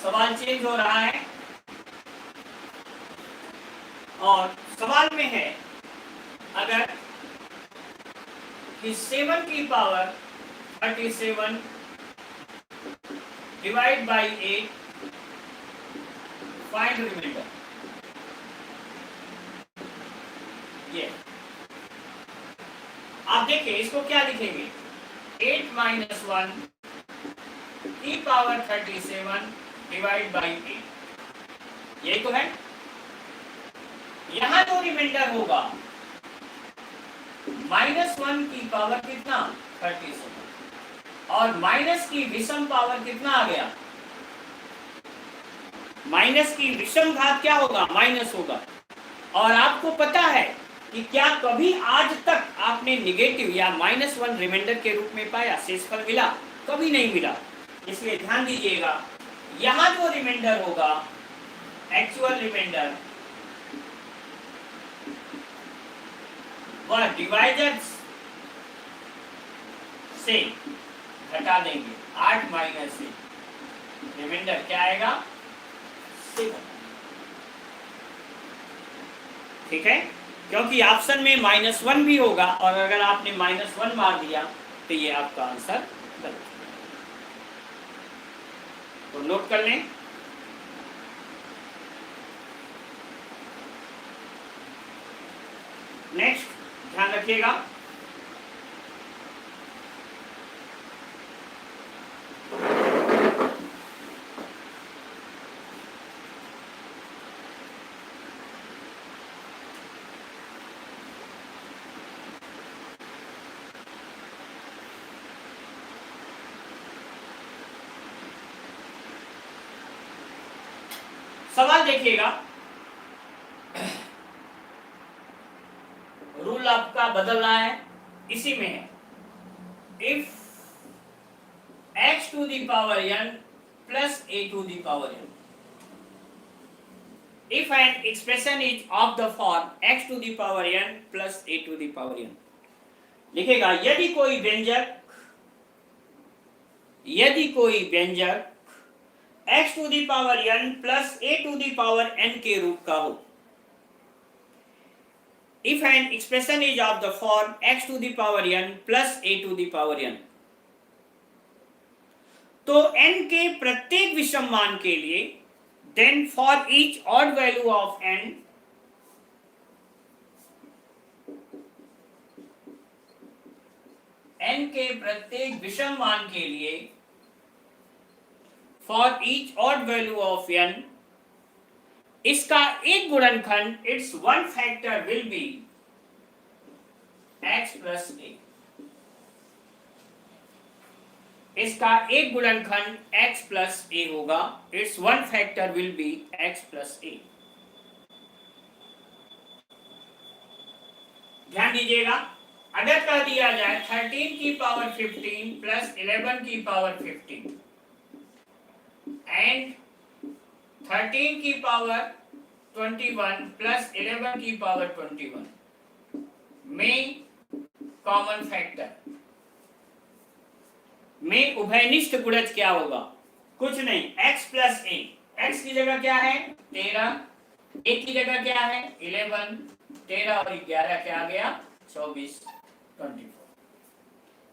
सवाल चेंज हो रहा है और सवाल में है अगर कि 7 की power 37 divide by 8 find remainder. ये आप देखिए इसको क्या लिखेंगे, 8 माइनस 1 की पावर 37 डिवाइड बाई 8, यही तो है। यहां जो रिमाइंडर होगा -1 की पावर कितना 37 और माइनस की विषम पावर कितना आ गया, माइनस की विषम घात क्या होगा, माइनस होगा। और आपको पता है कि क्या कभी आज तक आपने निगेटिव या -1 रिमाइंडर के रूप में पाया, शेषफल मिला, कभी नहीं मिला। इसलिए ध्यान दीजिएगा यहां जो रिमाइंडर होगा एक्चुअल रिमाइंडर वह डिवाइजर्स से घटा देंगे, 8 माइनस से रिमाइंडर क्या आएगा 7। ठीक है, क्योंकि ऑप्शन में -1 भी होगा और अगर आपने -1 मार दिया तो ये आपका आंसर गलत है। तो नोट कर लें। नेक्स्ट ध्यान रखिएगा, सवाल देखिएगा, रूल आपका बदल रहा है, इसी में है if x to the power n plus a to the power n, if an expression is of the form x to the power n plus a to the power n, लिखेगा यदि कोई व्यंजक x to the power n plus a to the power n के रूप का हो, if an expression is of the form x to the power n plus a to the power n, तो n के प्रत्येक विषम मान के लिए then for each odd value of n के प्रत्येक विषम मान के लिए for each odd value of n, इसका एक गुणनखंड its one factor will be x plus a, इसका एक गुणनखंड x plus a होगा, its one factor will be x plus a। ध्यान दीजिएगा, अगर कह दिया जाए 13 की पावर 15 प्लस 11 की पावर 15 एंड 13 की पावर 21 प्लस 11 की पावर 21 में कॉमन फैक्टर में उभयनिष्ठ गुणज क्या होगा, कुछ नहीं x प्लस a, x की जगह क्या है 13, a की जगह क्या है 11, 13 और 11 क्या आ गया 24, 24।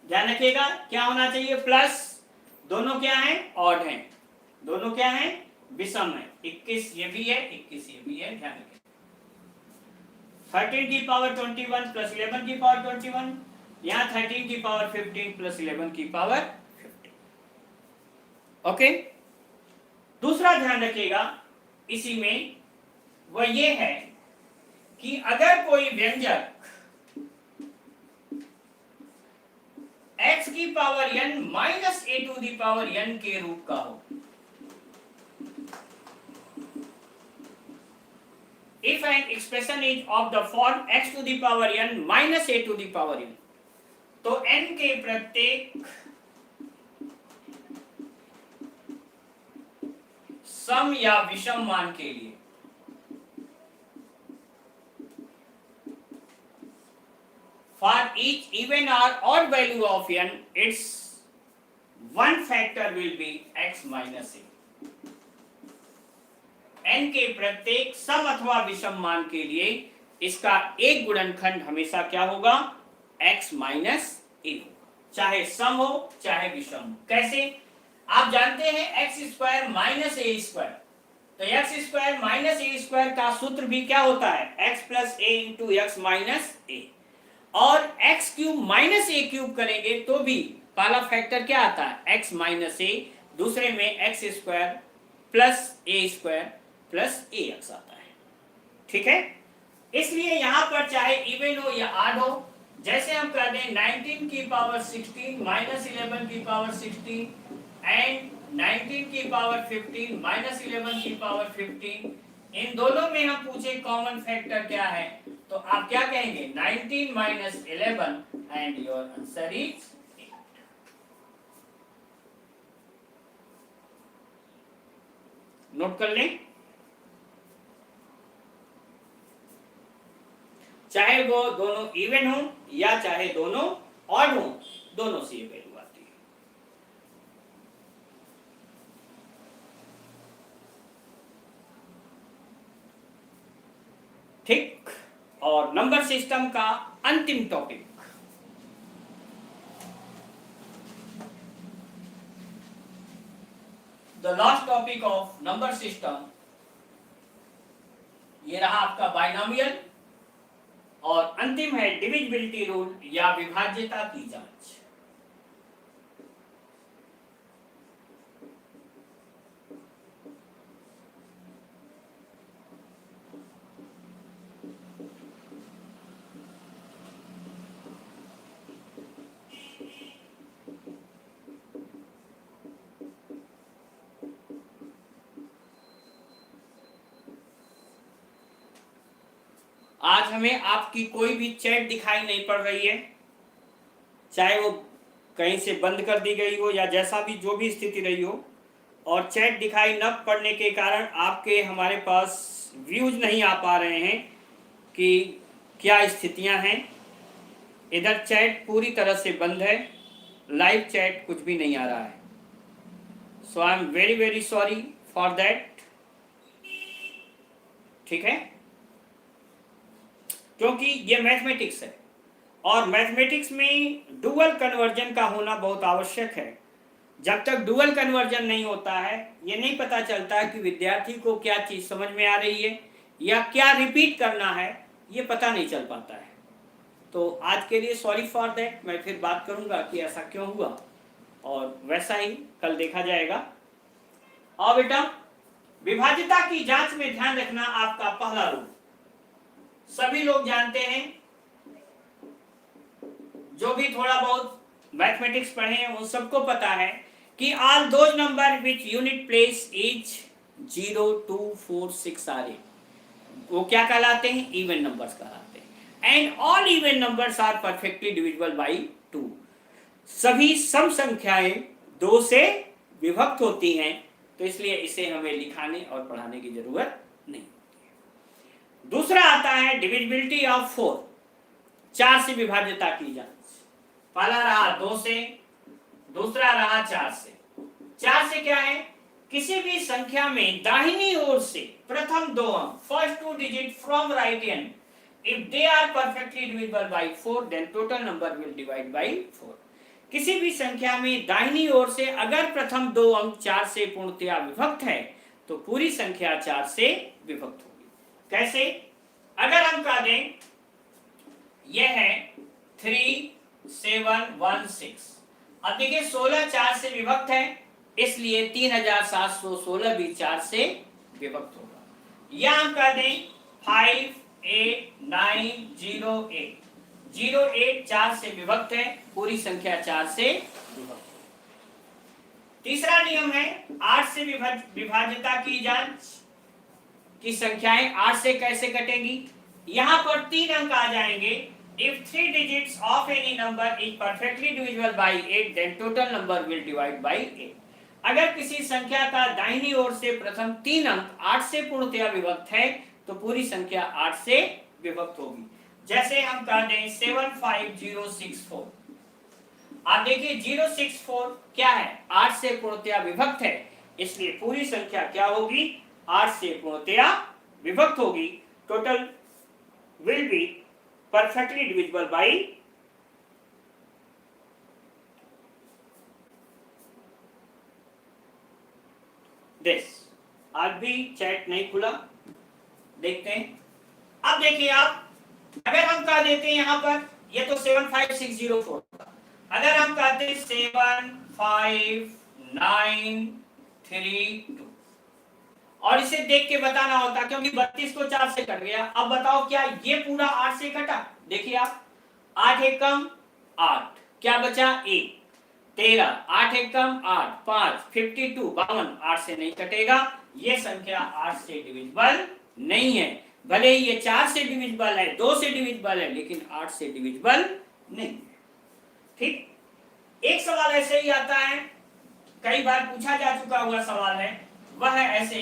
ध्यान रखिएगा क्या होना चाहिए, प्लस, दोनों क्या है ऑड हैं, दोनों क्या है विषम है, 21 ये भी है 21 ये भी है, ध्यान रखिए। 13 की पावर 21 प्लस 11 की पावर 21, यहाँ 13 की पावर 15 प्लस 11 की पावर 15। ओके, दूसरा ध्यान रखिएगा इसी में वह ये है कि अगर कोई व्यंजक x की power n minus a to the power n के रूप का हो, if an expression is of the form x to the power n minus a to the power n, तो n के प्रत्येक सम या विषम मान के लिए for each even or odd value of n, its one factor will be x minus a. n के प्रत्येक सम अथवा विषम मान के लिए इसका एक गुणनखंड हमेशा क्या होगा, x माइनस ए होगा, चाहे सम हो चाहे विषम हो। कैसे, आप जानते हैं x स्क्वायर माइनस ए स्क्वायर, तो x स्क्वायर माइनस ए स्क्वायर का सूत्र भी क्या होता है, x प्लस ए इंटू एक्स माइनस ए, और x क्यूब माइनस ए क्यूब करेंगे तो भी पहला फैक्टर क्या आता है, x माइनस ए, दूसरे में x स्क्वायर प्लस ए स्क्वायर प्लस ए एक्स आता है। ठीक है, इसलिए यहां पर चाहे इवन हो या ऑड हो, जैसे हम कर दें 19 की पावर 16 माइनस 11 की पावर 16 एंड 19 की पावर 15 माइनस 11 की पावर 15, इन दोनों में हम पूछे कॉमन फैक्टर क्या है, तो आप क्या कहेंगे, 19 minus 11 and your answer is 8। Note कर लें, चाहे वो दोनों इवन हो या चाहे दोनों ऑड हो, दोनों से ये वैल्यू आती है। ठीक, और नंबर सिस्टम का अंतिम topic, the last topic of number system, ये रहा आपका बाइनोमियल, और अंतिम है डिविजिबिलिटी रूल या विभाज्यता की जांच। आज हमें आपकी कोई भी चैट दिखाई नहीं पड़ रही है, चाहे वो कहीं से बंद कर दी गई हो या जैसा भी जो भी स्थिति रही हो, और चैट दिखाई न पड़ने के कारण आपके हमारे पास व्यूज नहीं आ पा रहे हैं कि क्या स्थितियां हैं। इधर चैट पूरी तरह से बंद है, लाइव चैट कुछ भी नहीं आ रहा है, so I am very very sorry for that. ठीक है, क्योंकि ये मैथमेटिक्स है और मैथमेटिक्स में डुअल कन्वर्जन का होना बहुत आवश्यक है। जब तक डुअल कन्वर्जन नहीं होता है, ये नहीं पता चलता कि विद्यार्थी को क्या चीज़ समझ में आ रही है या क्या रिपीट करना है, ये पता नहीं चल पाता है। तो आज के लिए सॉरी फॉर दैट, मैं फिर बात करूंगा कि ऐसा क्यों हुआ, और वैसा ही कल देखा जाएगा। और बेटा, विभाज्यता की जांच में ध्यान रखना आपका पहला रूल सभी लोग जानते हैं, जो भी थोड़ा बहुत मैथमेटिक्स पढ़े हैं उन सबको पता है कि all those number which unit place is 0, 2, 4, 6 are वो क्या कहलाते हैं, इवन नंबर्स कहलाते हैं। And all even numbers are perfectly divisible by 2, सभी सम संख्याएं 2 से विभक्त होती हैं, तो इसलिए इसे हमें लिखाने और पढ़ाने की जरूरत नहीं। दूसरा आता है डिविजिबिलिटी ऑफ 4, 4 से विभाज्यता की जांच। पहला रहा 2 से, दूसरा रहा 4 से। 4 से क्या है, किसी भी संख्या में दाहिनी ओर से प्रथम 2 अंक, first 2 digit from right end, if they are perfectly divisible by 4 then total number will divide by 4। किसी भी संख्या में दाहिनी ओर से अगर प्रथम 2 अंक 4 से पूर्णतया विभक्त है तो पूरी संख्या 4 से विभक्त होगी। कैसे, अगर हम कह दें यह है 3716, अब देखिए 16 4 से विभक्त है, इसलिए 3716 भी 4 से विभक्त होगा। या हम कह दें 58908, 08 4 से विभक्त है, पूरी संख्या 4 से विभक्त है। तीसरा नियम है 8 से विभाज्यता की जांच कि संख्याएं 8 से कैसे कटेंगी। यहां पर 3 अंक आ जाएंगे। If 3 digits of any number is perfectly divisible by 8 then total number will divide by 8। अगर किसी संख्या का दाहिनी ओर से प्रथम 3 अंक 8 से पूर्णतया विभक्त है तो पूरी संख्या 8 से विभक्त होगी। जैसे हम कह दें 75064, आप देखिए 064 क्या है, 8 से पूर्णतया विभक्त है, इसलिए पूरी संख्या क्या होगी, 8 से पूर्णतया विभक्त होगी। Total will be perfectly divisible by this. आज भी चैट नहीं खुला, देखते हैं। अब देखिए आप, अगर हम कह देते हैं यहां पर, ये तो 75604 था, अगर हम कहते हैं 75932 और इसे देख के बताना होता, क्योंकि 32 को 4 से कट गया। अब बताओ क्या ये पूरा 8 से कटा? देखिए आप, 8 एक कम 8, क्या बचा 1, 13, 8 एक कम 8, 5, 52, 52, 8 से नहीं कटेगा। ये संख्या 8 से डिविजिबल नहीं है, भले ही ये 4 से डिविजिबल है, 2 से डिविजिबल है, लेकिन 8 से डिविजिबल नहीं। ठीक, एक सवाल ऐसे ही आता है, कई बार पूछा जा चुका हुआ सवाल है, वह है ऐसे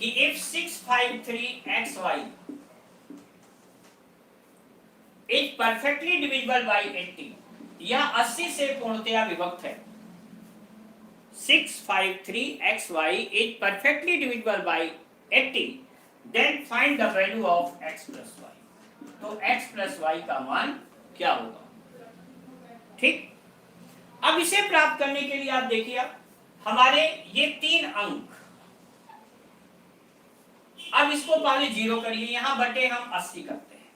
कि if 653xy is perfectly divisible by 80, यह 80 से पूर्णतया विभक्त है। 653xy is perfectly divisible by 80, then find the value of x plus y। तो x plus y का मान क्या होगा? ठीक, अब इसे प्राप्त करने के लिए आप देखिए, हमारे ये 3 अंक, अब इसको पहले 0 करिए, यहां बटे हम 80 करते हैं,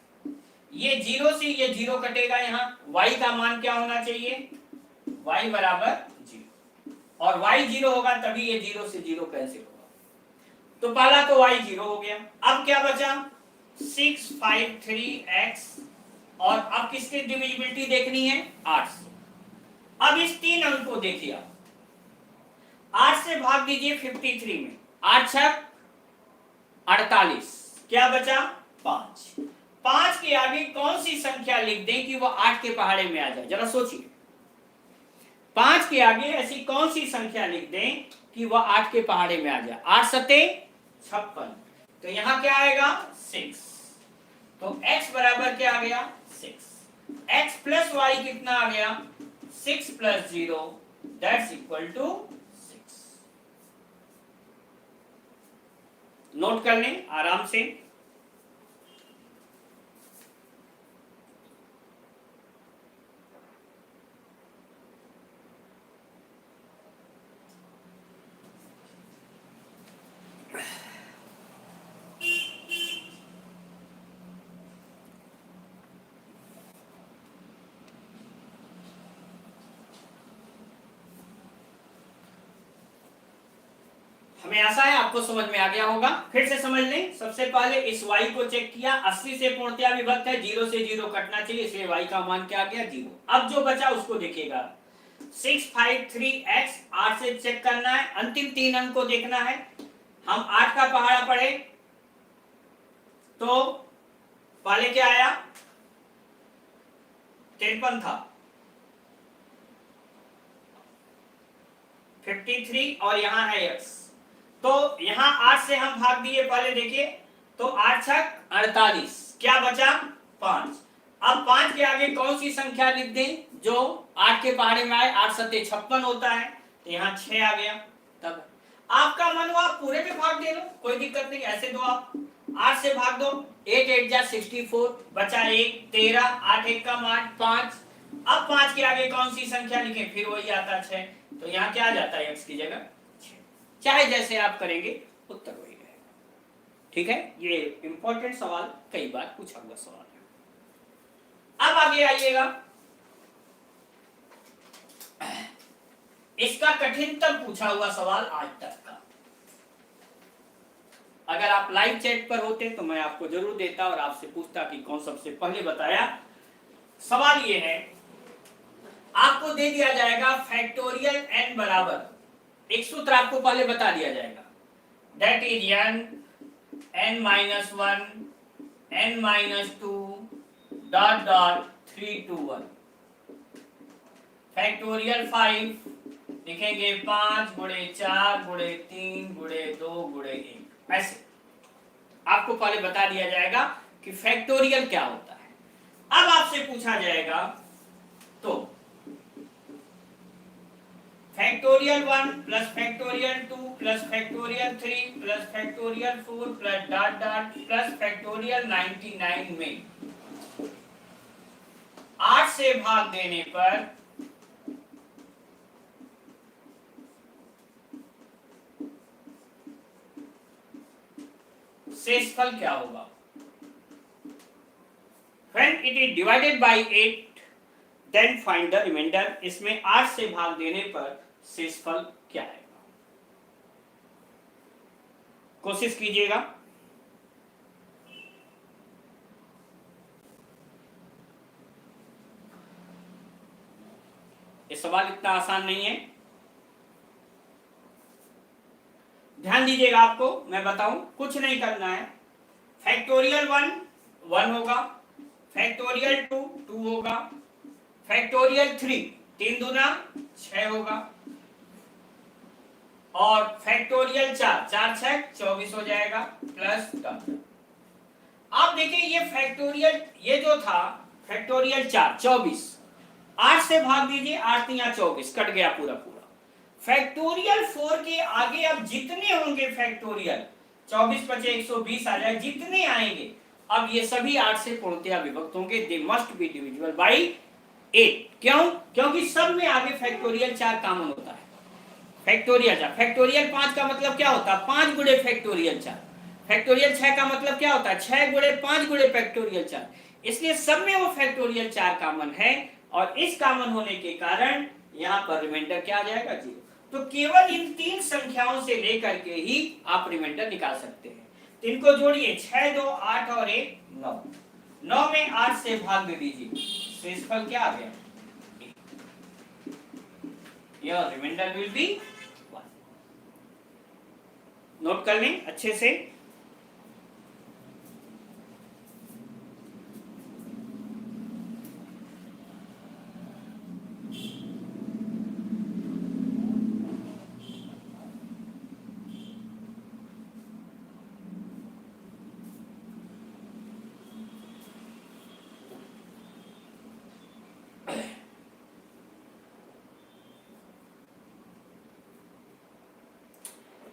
ये 0 से ये 0 कटेगा, यहां y का मान क्या होना चाहिए, y बराबर 0, और y 0 होगा तभी ये 0 से 0 कैंसिल होगा, तो पहला तो y 0 हो गया। अब क्या बचा 653x, और अब किसकी डिविजिबिलिटी देखनी है, 8 से। अब इस 3 अंक को देखिए, 8 से भाग दीजिए 53 में, 8 छक 48, क्या बचा 5, 5 के आगे कौन सी संख्या लिख दें कि वो 8 के पहाड़े में आ जाए, जरा सोचिए। 5 के आगे ऐसी कौन सी संख्या लिख दें कि वह 8 के पहाड़े में आ जाए, 8 सते 56, तो यहां क्या आएगा 6, तो x बराबर क्या आ गया 6, x प्लस y कितना आ गया 6 plus 0, that's equal to 6। Note कर लें आराम से। हमें आशा है आपको समझ में आ गया होगा, फिर से समझ लें। सबसे पहले इस y को चेक किया, 80 से पूर्णतया विभक्त है, 0 से 0 कटना चाहिए, इसलिए y का मान क्या आ गया 0। अब जो बचा उसको देखिएगा, 653x 8 से चेक करना है, अंतिम 3 अंक को देखना है। हम 8 का पहाड़ा पढ़े तो पहले क्या आया 53 था, 53 और यहां है x, तो यहां 8 से हम भाग दिए, पहले देखिए, तो 8 छक 48, क्या बचा 5। अब 5 के आगे कौन सी संख्या लिख दें जो 8 के पहाड़े में आए, 8 सत्ते 56 होता है, तो यहाँ 6 आ गया। तब आपका मन हो आप पूरे पे भाग दे लो, कोई दिक्कत नहीं, ऐसे दो आप 8 से भाग दो, 8 8 जा 64, बचा 1 13, 8 1 कम 8 5। अब 5 के आगे कौन सी संख्या लिखें, फिर वही आता 6, तो यहाँ क्या आ जाता है x की जगह 6। चाहे जैसे आप करेंगे उत्तर वही रहेगा। ठीक है, ये इंपॉर्टेंट सवाल, कई बार पूछा हुआ सवाल है। अब आगे आइएगा, इसका कठिनतम पूछा हुआ सवाल आज तक का। अगर आप लाइव चैट पर होते तो मैं आपको जरूर देता और आपसे पूछता कि कौन सबसे पहले बताया। सवाल ये है, आपको दे दिया जाएगा फैक्टोरियल n बराबर, एक सूत्र आपको पहले बता दिया जाएगा, that is n -1 n -2 dot dot 3 to 1। Factorial 5 लिखेंगे 5 गुणे 4 गुणे 3 गुणे 2 गुणे 1, ऐसे आपको पहले बता दिया जाएगा कि फैक्टोरियल क्या होता है। अब आपसे पूछा जाएगा तो factorial 1 plus factorial 2 plus factorial 3 plus factorial 4 plus dot dot plus factorial 99 में 8 से भाग देने पर शेषफल क्या होगा। When it is divided by 8, then find the remainder। इसमें 8 से भाग देने पर शेषफल क्या आएगा, कोशिश कीजिएगा। ये सवाल इतना आसान नहीं है, ध्यान दीजिएगा। आपको मैं बताऊं, कुछ नहीं करना है। फैक्टोरियल 1 1 होगा, फैक्टोरियल 2 2 होगा, फैक्टोरियल 3 3 दूना 6 होगा, और फैक्टोरियल 4 4 6 24 हो जाएगा, प्लस डॉट। आप देखिए ये फैक्टोरियल, ये जो था फैक्टोरियल 4 24, 8 से भाग दीजिए, 8 या 24 कट गया पूरा पूरा। फैक्टोरियल 4 के आगे अब जितने होंगे फैक्टोरियल 24 बचे 120 आ जाए, जितने आएंगे अब ये सभी 8 से पूर्णतया विभक्त होंगे। They must be divisible by 8। क्यों? क्योंकि सब में आगे फैक्टोरियल 4 कॉमन होता है। फैक्टोरियल 4, फैक्टोरियल 5 का मतलब क्या होता है, 5 गुणे फैक्टोरियल 4। फैक्टोरियल 6 का मतलब क्या होता है, 6 गुणे 5 गुणे फैक्टोरियल 4। इसलिए सब में वो फैक्टोरियल 4 कॉमन है, और इस कॉमन होने के कारण यहाँ पर रिमाइंडर क्या आ जाएगा, 0। तो केवल इन 3 संख्याओं से लेकर के ही आप रिमाइंडर निकाल सकते हैं। तो इनको जोड़िए, 6 2 8 और 1 9, 9 में 8 से भाग दे दीजिए, शेषफल क्या आ गया, यह रिमाइंडर विल बी 1। नोट कर लें अच्छे से।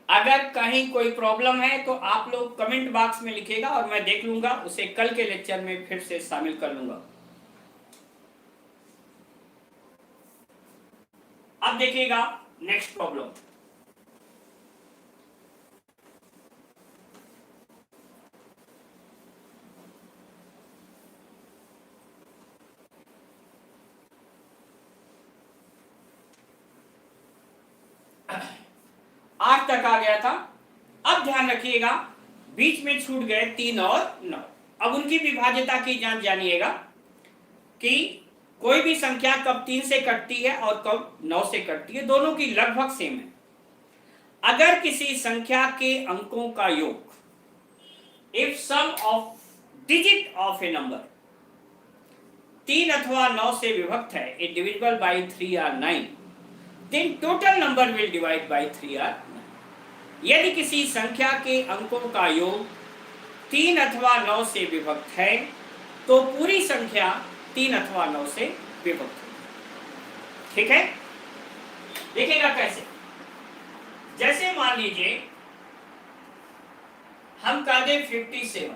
अगर कहीं कोई प्रॉब्लम है तो आप लोग कमेंट बॉक्स में लिखिएगा और मैं देख लूंगा, उसे कल के लेक्चर में फिर से शामिल कर लूंगा। अब देखिएगा नेक्स्ट प्रॉब्लम। आठ तक आ गया था। अब ध्यान रखिएगा, बीच में छूट गए 3 और 9। अब उनकी विभाज्यता की जांच जानिएगा कि कोई भी संख्या कब 3 से कटती है और कब 9 से कटती है, दोनों की लगभग सेम है। अगर किसी संख्या के अंकों का योग, if sum of digit of a number 3 अथवा 9 से विभक्त है, it divisible by 3 or 9, then total number will divide by 3 or 9। यदि किसी संख्या के अंकों का योग 3 अथवा 9 से विभक्त है तो पूरी संख्या 3 अथवा 9 से विभक्त है। ठीक है, देखिएगा कैसे। जैसे मान लीजिए हम कर दें 57,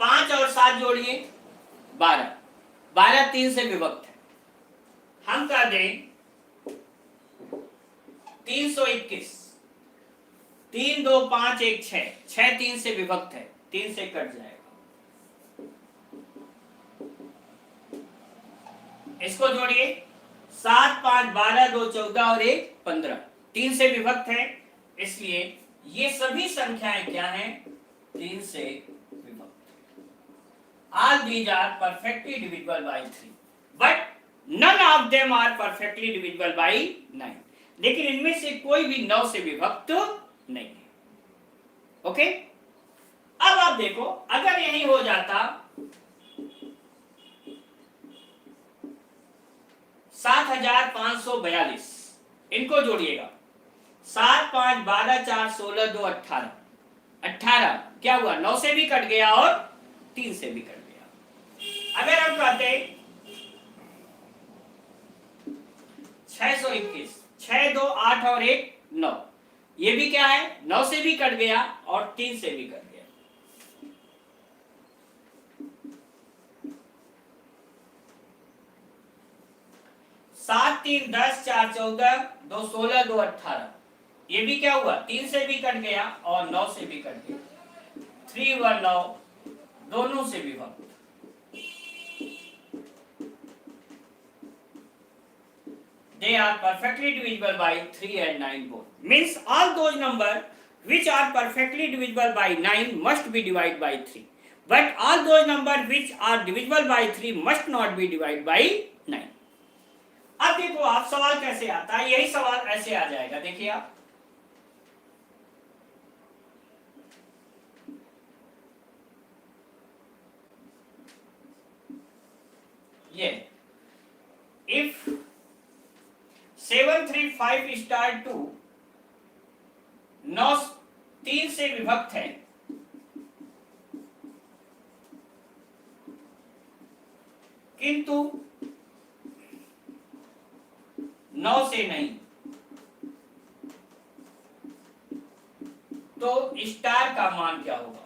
5 और 7 जोड़िए 12, 12 3 से विभक्त है। हम कर दें 321, 3 2 5 1 6, 6 3 से विभक्त है, 3 से कट जाएगा। इसको जोड़िए, 7 5 12 2 14 और 1 15, 3 से विभक्त है, इसलिए ये सभी संख्याएं क्या हैं, 3 से विभक्त। All these are perfectly divisible by 3, but none of them are perfectly divisible by 9। लेकिन इनमें से कोई भी 9 से विभक्त नहीं है। ओके, अब आप देखो, अगर यही हो जाता 7542, इनको जोड़िएगा, 7 5 12 4 16 2 18, 18 क्या हुआ, 9 से भी कट गया और 3 से भी कट गया। अगर हम कहते 621, 6 2 8 और 1 9, ये भी क्या है, 9 से भी कट गया और 3 से भी कट गया। सात 3 10, 4 14, 2 16, 2 18, ये भी क्या हुआ, 3 से भी कट गया और 9 से भी कट गया। 3 1 9, दोनों से विभक्त। They are perfectly divisible by 3 and 9 both. Means all those numbers which are perfectly divisible by 9 must be divided by 3. But all those numbers which are divisible by 3 must not be divided by 9. अब देखो आप सवाल कैसे आता है, यही सवाल ऐसे आ जाएगा, देखिए आप, ये if 7 3 5 स्टार 2 9 3 से विभक्त है, किंतु 9 से नहीं, तो स्टार का मान क्या होगा,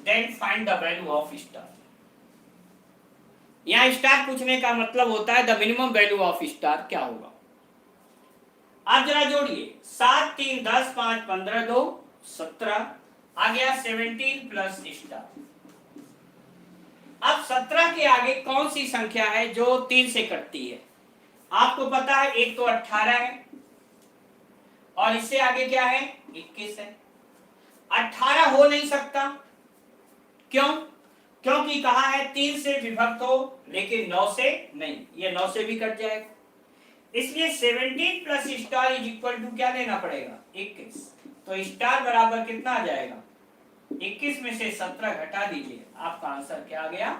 then find the value of star. यहां स्टार पूछने का मतलब होता है the minimum value of star क्या होगा। आप जरा जोड़िए, 7 3 10 5 15 2 17, आ गया 17 प्लस स्टार। अब 17 के आगे कौन सी संख्या है जो 3 से कटती है, आपको पता है, एक तो 18 है और इससे आगे क्या है, 21 है। 18 हो नहीं सकता, क्यों, क्योंकि कहा है 3 से विभक्त हो, लेकिन 9 से नहीं, ये 9 से भी कट जाएगा। इसलिए 17 plus star is equal to क्या लेना पड़ेगा, 21। तो स्टार बराबर कितना आ जाएगा, 21 में से 17 घटा दीजिए, आपका आंसर क्या आ गया,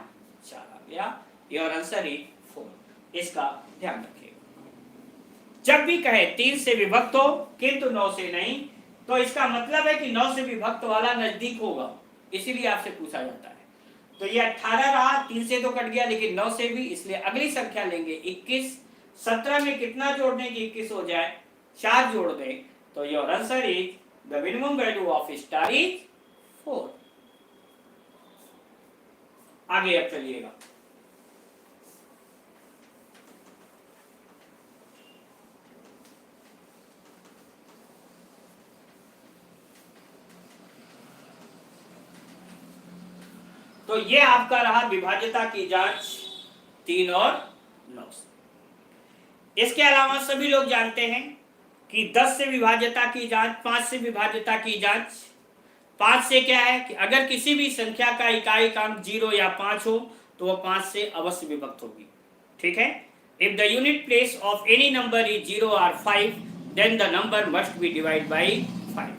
4 आ गया। Your answer is 4। इसका ध्यान रखिएगा, जब भी कहे 3 से विभक्त हो किंतु 9 से नहीं, तो इसका मतलब है कि 9 से विभक्त वाला नजदीक होगा, इसीलिए आपसे पूछा जाता है। तो ये 18 रहा, 3 से तो कट गया लेकिन 9 से भी, इसलिए अगली संख्या लेंगे 21। 17 में कितना जोड़ने की 21 हो जाए, 4 जोड़ दें, तो your answer is the minimum value of star is 4। आगे अब चलिएगा, तो ये आपका रहा विभाज्यता की जांच 3 और 9 से। इसके अलावा सभी लोग जानते हैं कि 10 से विभाज्यता की जांच, 5 से विभाज्यता की जांच। 5 से क्या है कि अगर किसी भी संख्या का इकाई अंक 0 या 5 हो तो वह 5 से अवश्य विभक्त होगी, ठीक है। If the unit place of any number is 0 और 5 then the number must be divide by 5।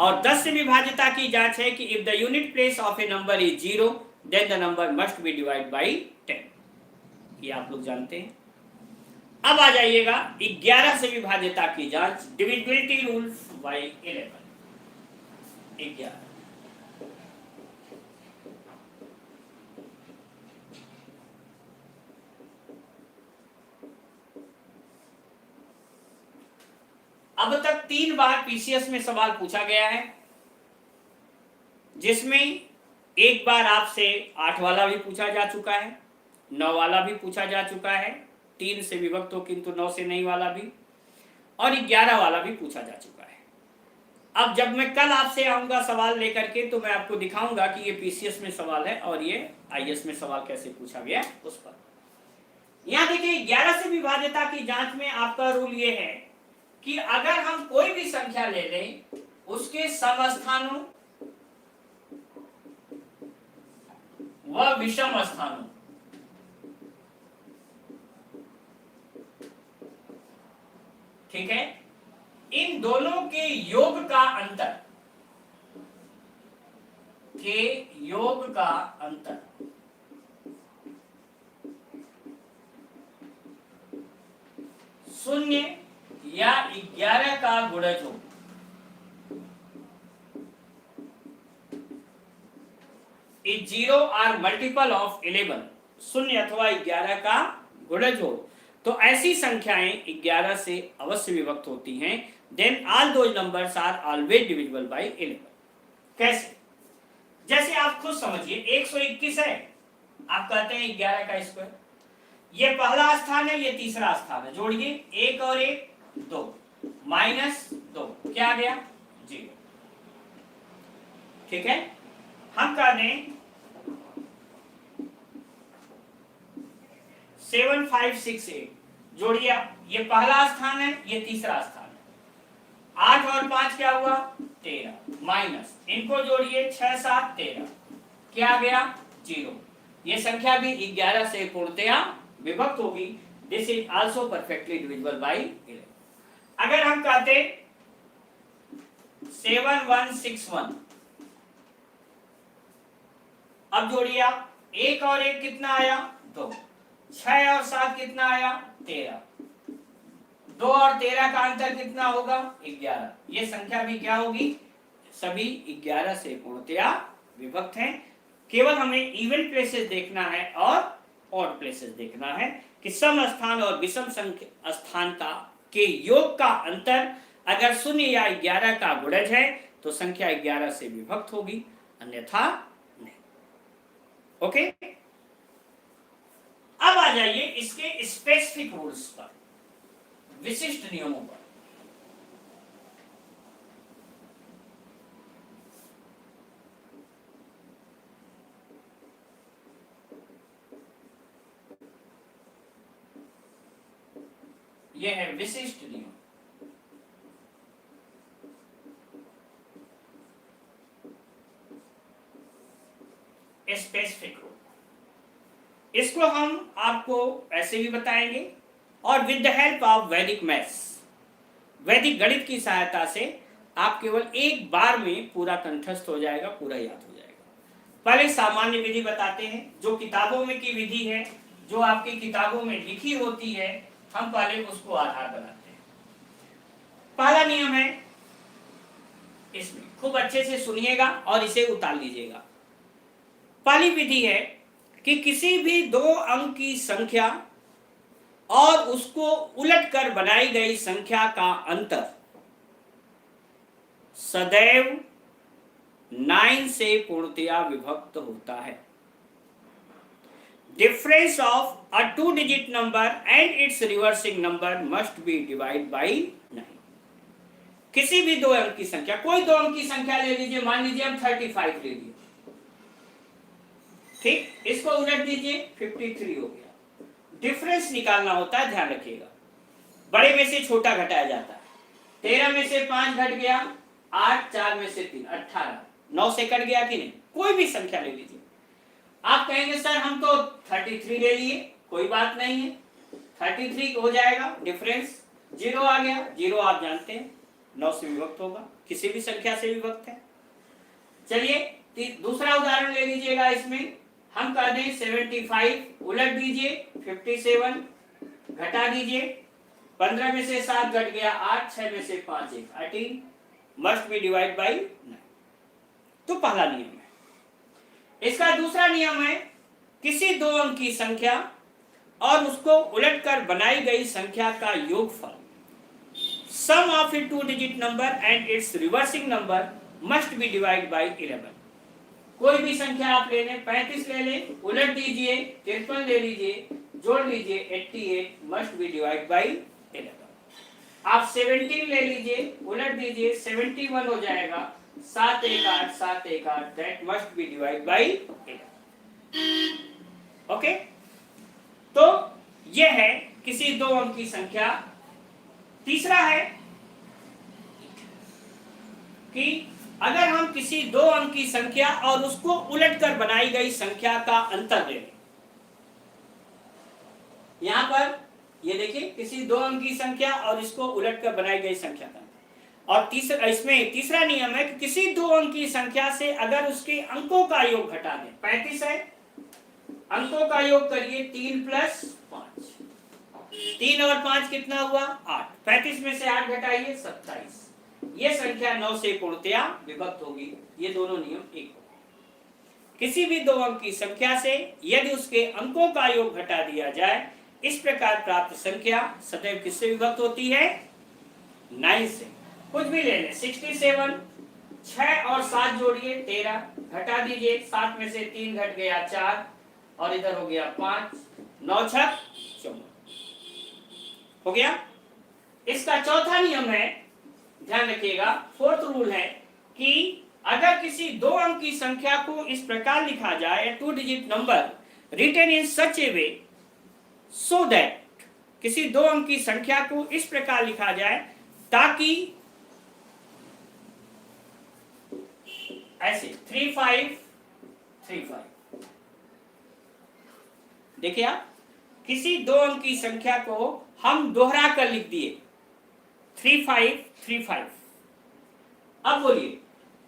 और 10 से विभाज्यता की जांच है कि if the unit place of a number is 0 then the number must be divide by 10। ये आप लोग जानते हैं। अब आ जाइएगा 11 से विभाज्यता की जांच, डिविजिबिलिटी रूल बाई 11। 11 अब तक 3 बार पीसीएस में सवाल पूछा गया है, जिसमें एक बार आपसे 8 वाला भी पूछा जा चुका है, 9 वाला भी पूछा जा चुका है, 3 से विभक्त हो किंतु 9 से नहीं वाला भी, और 11 वाला भी पूछा जा चुका है। अब जब मैं कल आपसे आऊंगा सवाल लेकर के, तो मैं आपको दिखाऊंगा कि ये पीसीएस में सवाल है और ये आईएएस में सवाल कैसे पूछा गया उस पर। यहाँ देखिए 11 से विभाज्यता की जांच में आपका रूल ये है कि अगर हम कोई भी संख्या ले लें, उसके समस्थानों व विषम स्थानों, ठीक है, इन दोनों के योग का अंतर, शून्य या 11 का गुणज हो, इफ 0 आर मल्टीपल ऑफ 11, शून्य अथवा 11 का गुणज हो तो ऐसी संख्याएं 11 से अवश्य विभक्त होती हैं। Then all those numbers are always divisible by 11। कैसे? जैसे आप खुद समझिए 121 है, आप कहते हैं 11 का स्क्वायर, ये पहला स्थान है, ये तीसरा स्थान है, जोड़िए 1 और 1 2 माइनस 2 क्या आ गया 0। ठीक है, हम कर दें 7 5 6 8, जोड़िए, ये पहला स्थान है, ये तीसरा स्थान है, 8 और 5 क्या हुआ 13 माइनस, इनको जोड़िए 6 7 13 क्या आ गया 0। ये संख्या भी 11 से पूर्णतया विभक्त होगी। This is also perfectly divisible by 11। अगर हम कहते 7 1 6 1, अब जोड़िए आप, 1 और 1 कितना आया 2, 6 और 7 कितना आया 13, 2 और 13 का अंतर कितना होगा 11। ये संख्या भी क्या होगी, सभी 11 से पूर्णतया विभक्त हैं। केवल हमें इवन प्लेसेस देखना है और ऑड प्लेसेस देखना है कि सम स्थान और विषम स्थान का के योग का अंतर अगर शून्य या 11 का गुणज है तो संख्या 11 से विभक्त होगी, अन्यथा नहीं। ओके, अब आ जाइए इसके स्पेसिफिक रूल्स पर, विशिष्ट नियमों पर। यह है विशिष्ट नियम। स्पेसिफिक रूल, इसको हम आपको ऐसे भी बताएंगे और विद द हेल्प ऑफ वैदिक मैथ्स, वैदिक गणित की सहायता से आप केवल एक बार में पूरा कंठस्थ हो जाएगा, पूरा याद हो जाएगा। पहले सामान्य विधि बताते हैं, जो किताबों में की विधि है, जो आपकी किताबों में लिखी होती है, हम पहले उसको आधार बनाते हैं। पहला नियम है, इसमें खूब अच्छे से सुनिएगा और इसे उतार लीजिएगा। पहली विधि है कि किसी भी 2 अंक की संख्या और उसको उलटकर बनाई गई संख्या का अंतर सदैव 9 से पूर्णतया विभक्त होता है। Difference of a 2-digit number and its reversing number must be divided by 9। किसी भी 2 अंक की संख्या, कोई 2 अंक की संख्या ले लीजिए, मान लीजिए हम 35 ले लिए, ठीक, इसको उलट दीजिए 53 हो गया। डिफरेंस निकालना होता है, ध्यान रखिएगा, बड़े में से छोटा घटाया जाता है। 13 में से 5 घट गया 8, 4 में से 3 18, 9 से कट गया कि नहीं, कोई भी संख्या ले लीजिए। आप कहेंगे सर हम तो 33 ले लिए, कोई बात नहीं है, 33 हो जाएगा, डिफरेंस 0 आ गया। 0 आप जानते हैं 9 से विभक्त होगा, किसी भी संख्या से विभक्त है। चलिए दूसरा उदाहरण ले लीजिएगा, इसमें हम कर दें 75 उलट दीजिए 57 घटा दीजिए, 15 में से 7 घट गया 8, 6 में से 5 1 18 मस्ट बी डिवाइड बाई 9। तो पहला नियम है। इसका दूसरा नियम है, किसी 2 अंक की संख्या और उसको उलटकर बनाई गई संख्या का योगफल, sum of a 2-digit number and its reversing number must be divide by 11। कोई भी संख्या आप ले लें, 35 ले लें, उलट दीजिए 53 ले लीजिए, जोड़ लीजिए 88 मस्ट बी डिवाइड बाई 11। आप 17 ले लीजिए, उलट दीजिए 71 हो जाएगा, 7 1 8 7 1 8 that must be divide by 11। Okay, तो यह है किसी 2 अंक की संख्या। तीसरा है कि अगर हम किसी 2 अंक की संख्या और उसको उलटकर बनाई गई संख्या का अंतर लें, यहां पर ये देखिए किसी 2 अंक की संख्या और इसको उलटकर बनाई गई संख्या का, और इसमें तीसरा नियम है कि किसी 2 अंक की संख्या से अगर उसके अंकों का योग घटा दें, 35 है, अंकों का योग करिए 3 + 5, 3 और 5 कितना हुआ 8, 35 में से 8 घटाइए 27, ये संख्या 9 से पूर्णतया विभक्त होगी। ये दोनों नियम एक हो। किसी भी दो अंक की संख्या से यदि उसके अंकों का योग घटा दिया जाए, इस प्रकार प्राप्त संख्या सदैव किससे विभक्त होती है? 9 से। कुछ भी ले लें, 67, 6 और 7 जोड़िए 13, घटा दीजिए, 7 में से 3 घट गया 4 और इधर हो गया 5, 9 छक 14 हो गया। इसका चौथा नियम है, ध्यान रखिएगा, फोर्थ रूल है कि अगर किसी दो अंक की संख्या को इस प्रकार लिखा जाए, two digit number written in such a way so that, किसी दो अंक की संख्या को इस प्रकार लिखा जाए ताकि ऐसे 3535, देखिए आप, किसी दो अंक की संख्या को हम दोहरा कर लिख दिए 3535। अब बोलिए,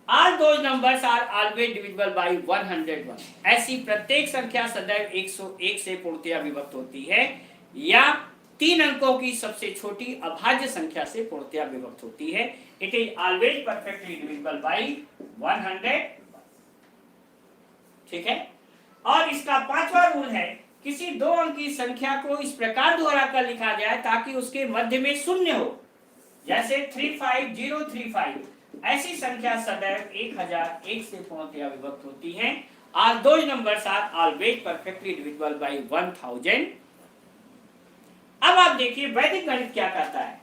all those numbers are always divisible by 101। ऐसी प्रत्येक संख्या सदैव 101 से पूर्णतया विभक्त होती है, या 3 अंकों की सबसे छोटी अभाज्य संख्या से पूर्णतया विभक्त होती है। It is always perfectly divisible by 101। ठीक है। और इसका पांचवा रूल है, किसी दो अंक की संख्या को इस प्रकार दोहरा कर लिखा जाए ताकि उसके मध्य में शून्य हो, जैसे 35035। ऐसी संख्या सदैव 1001 से पूर्णतया विभक्त होती है। All those numbers are always perfectly divisible by 1000। अब आप देखिए वैदिक गणित क्या कहता है,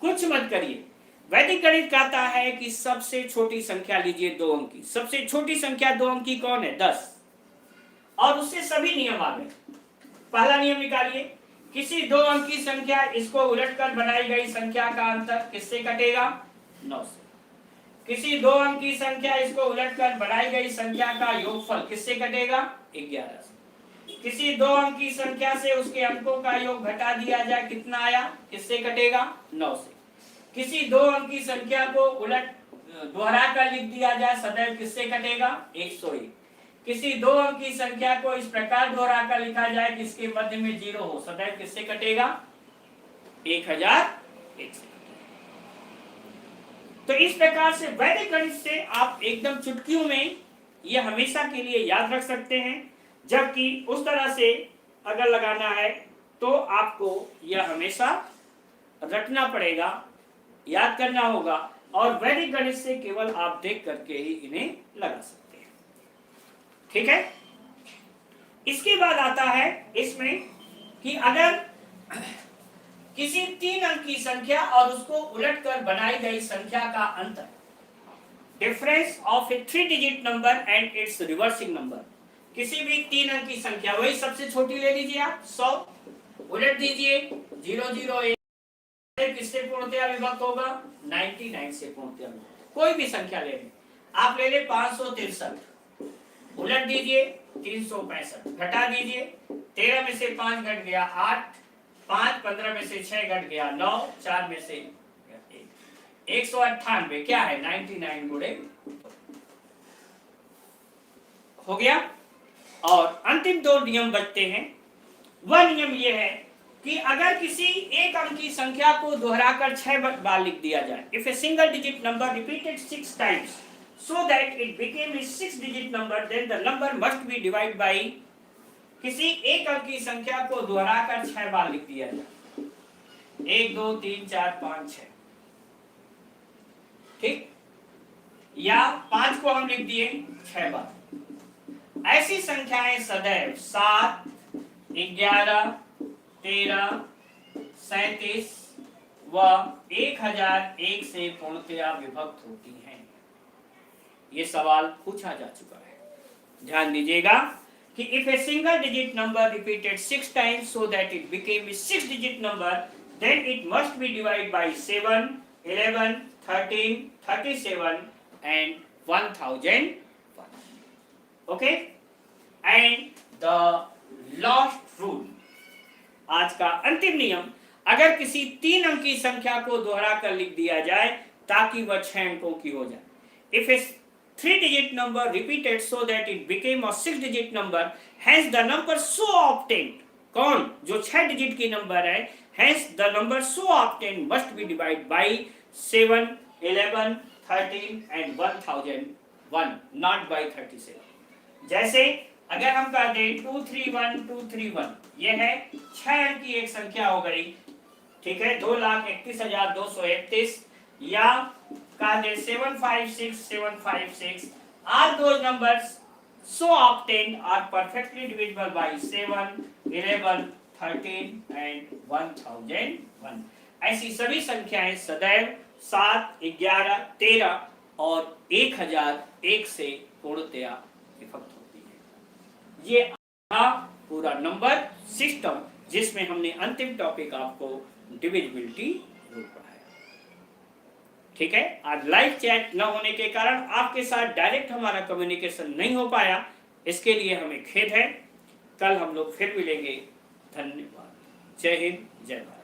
कुछ मत करिए। वैदिक गणित कहता है कि सबसे छोटी संख्या लीजिए दो अंक की। सबसे छोटी संख्या दो अंक की कौन है? 10। और उससे सभी नियम आ गए। पहला नियम निकालिए, किसी दो अंक की संख्या इसको उलटकर बनाई गई संख्या का अंतर किससे कटेगा? 9 से। किसी दो अंक की संख्या इसको उलटकर बनाई गई संख्या का योगफल किससे कटेगा? 11 से। किसी दो अंक की संख्या से उसके अंकों का योग घटा दिया जाए, कितना आया? किससे कटेगा? 9 से। किसी दो अंक की संख्या को उलट दोहरा कर लिख दिया जाए, सदैव किससे कटेगा? 101। किसी दो अंक की संख्या को इस प्रकार दोहरा कर लिखा जाए कि इसके मध्य में 0 हो, सदैव किससे कटेगा? 1001 से। तो इस प्रकार से वैदिक गणित से आप एकदम चुटकियों में ये हमेशा के लिए याद रख सकते हैं। जबकि उस तरह से अगर लगाना है तो आपको यह हमेशा रटना पड़ेगा, याद करना होगा, और वैदिक गणित से केवल आप देख करके ही इन्हें लगा सकते हैं। ठीक है। इसके बाद आता है इसमें कि अगर किसी 3 अंक की संख्या और उसको उलटकर बनाई गई संख्या का अंतर, difference of A 3 digit number and its reversing number, किसी भी 3 अंक की संख्या, वही सबसे छोटी ले लीजिए आप 100, उलट दीजिए 001, किससे पूर्णतया विभक्त होगा? 99 से पूर्णतया विभक्त। कोई भी संख्या ले लें, आप ले लें 563, उलट दीजिए 365, घटा दीजिए, 13 में से 5 घट गया 8, 5, 15 में से 6 घट गया 9, 4 में से 198 क्या है? 99 गुणे हो गया। और अंतिम 2 नियम बचते हैं। वह नियम यह है कि अगर किसी एक अंक की संख्या को दोहराकर 6 बार लिख दिया जाए, if a single digit number repeated 6 times so that it became a 6 digit number, then the number must be divided by, किसी एक अंक की संख्या को दोहराकर 6 बार लिख दिया जाए, 1 2 3 4 5 6, ठीक, या 5 को हम लिख दिए 6 बार। ऐसी संख्याएं सदैव 7, 11, 13, 37 व 1001 से पूर्णतया विभक्त होती हैं। ये सवाल पूछा जा चुका है। ध्यान दीजिएगा कि if a single digit number repeated 6 times so that it became a 6 digit number, then it must be divided by 7, 11, 13, 37 and 1001. Okay? And the last rule, आज का अंतिम नियम, अगर किसी 3 अंक की संख्या को दोहरा कर लिख दिया जाए ताकि वह 6 अंकों की हो जाए, if a 3 digit number repeated so that it became a 6 digit number, hence the number so obtained, कौन? जो 6 डिजिट की नंबर है, hence the number so obtained must be divided by 7, 11, 13 and 1001, not by 37। जैसे अगर हम कह दें 231 ये है 6 अंक की एक संख्या हो गई, ठीक है, 2,31,231, या कह दे 756 are those numbers so obtained are perfectly divisible by 7, 11, 13 and 1001। ऐसी सभी संख्याएं सदैव 7, 11, 13 और 1001 से पूर्णतया विभक्त होती है। ये पूरा नंबर सिस्टम जिसमें हमने अंतिम टॉपिक आपको डिविजिबिलिटी रूल पढ़ाया। ठीक है, आज लाइव चैट न होने के कारण आपके साथ डायरेक्ट हमारा कम्युनिकेशन नहीं हो पाया, इसके लिए हमें खेद है। कल हम लोग फिर मिलेंगे। धन्यवाद। जय हिंद, जय भारत।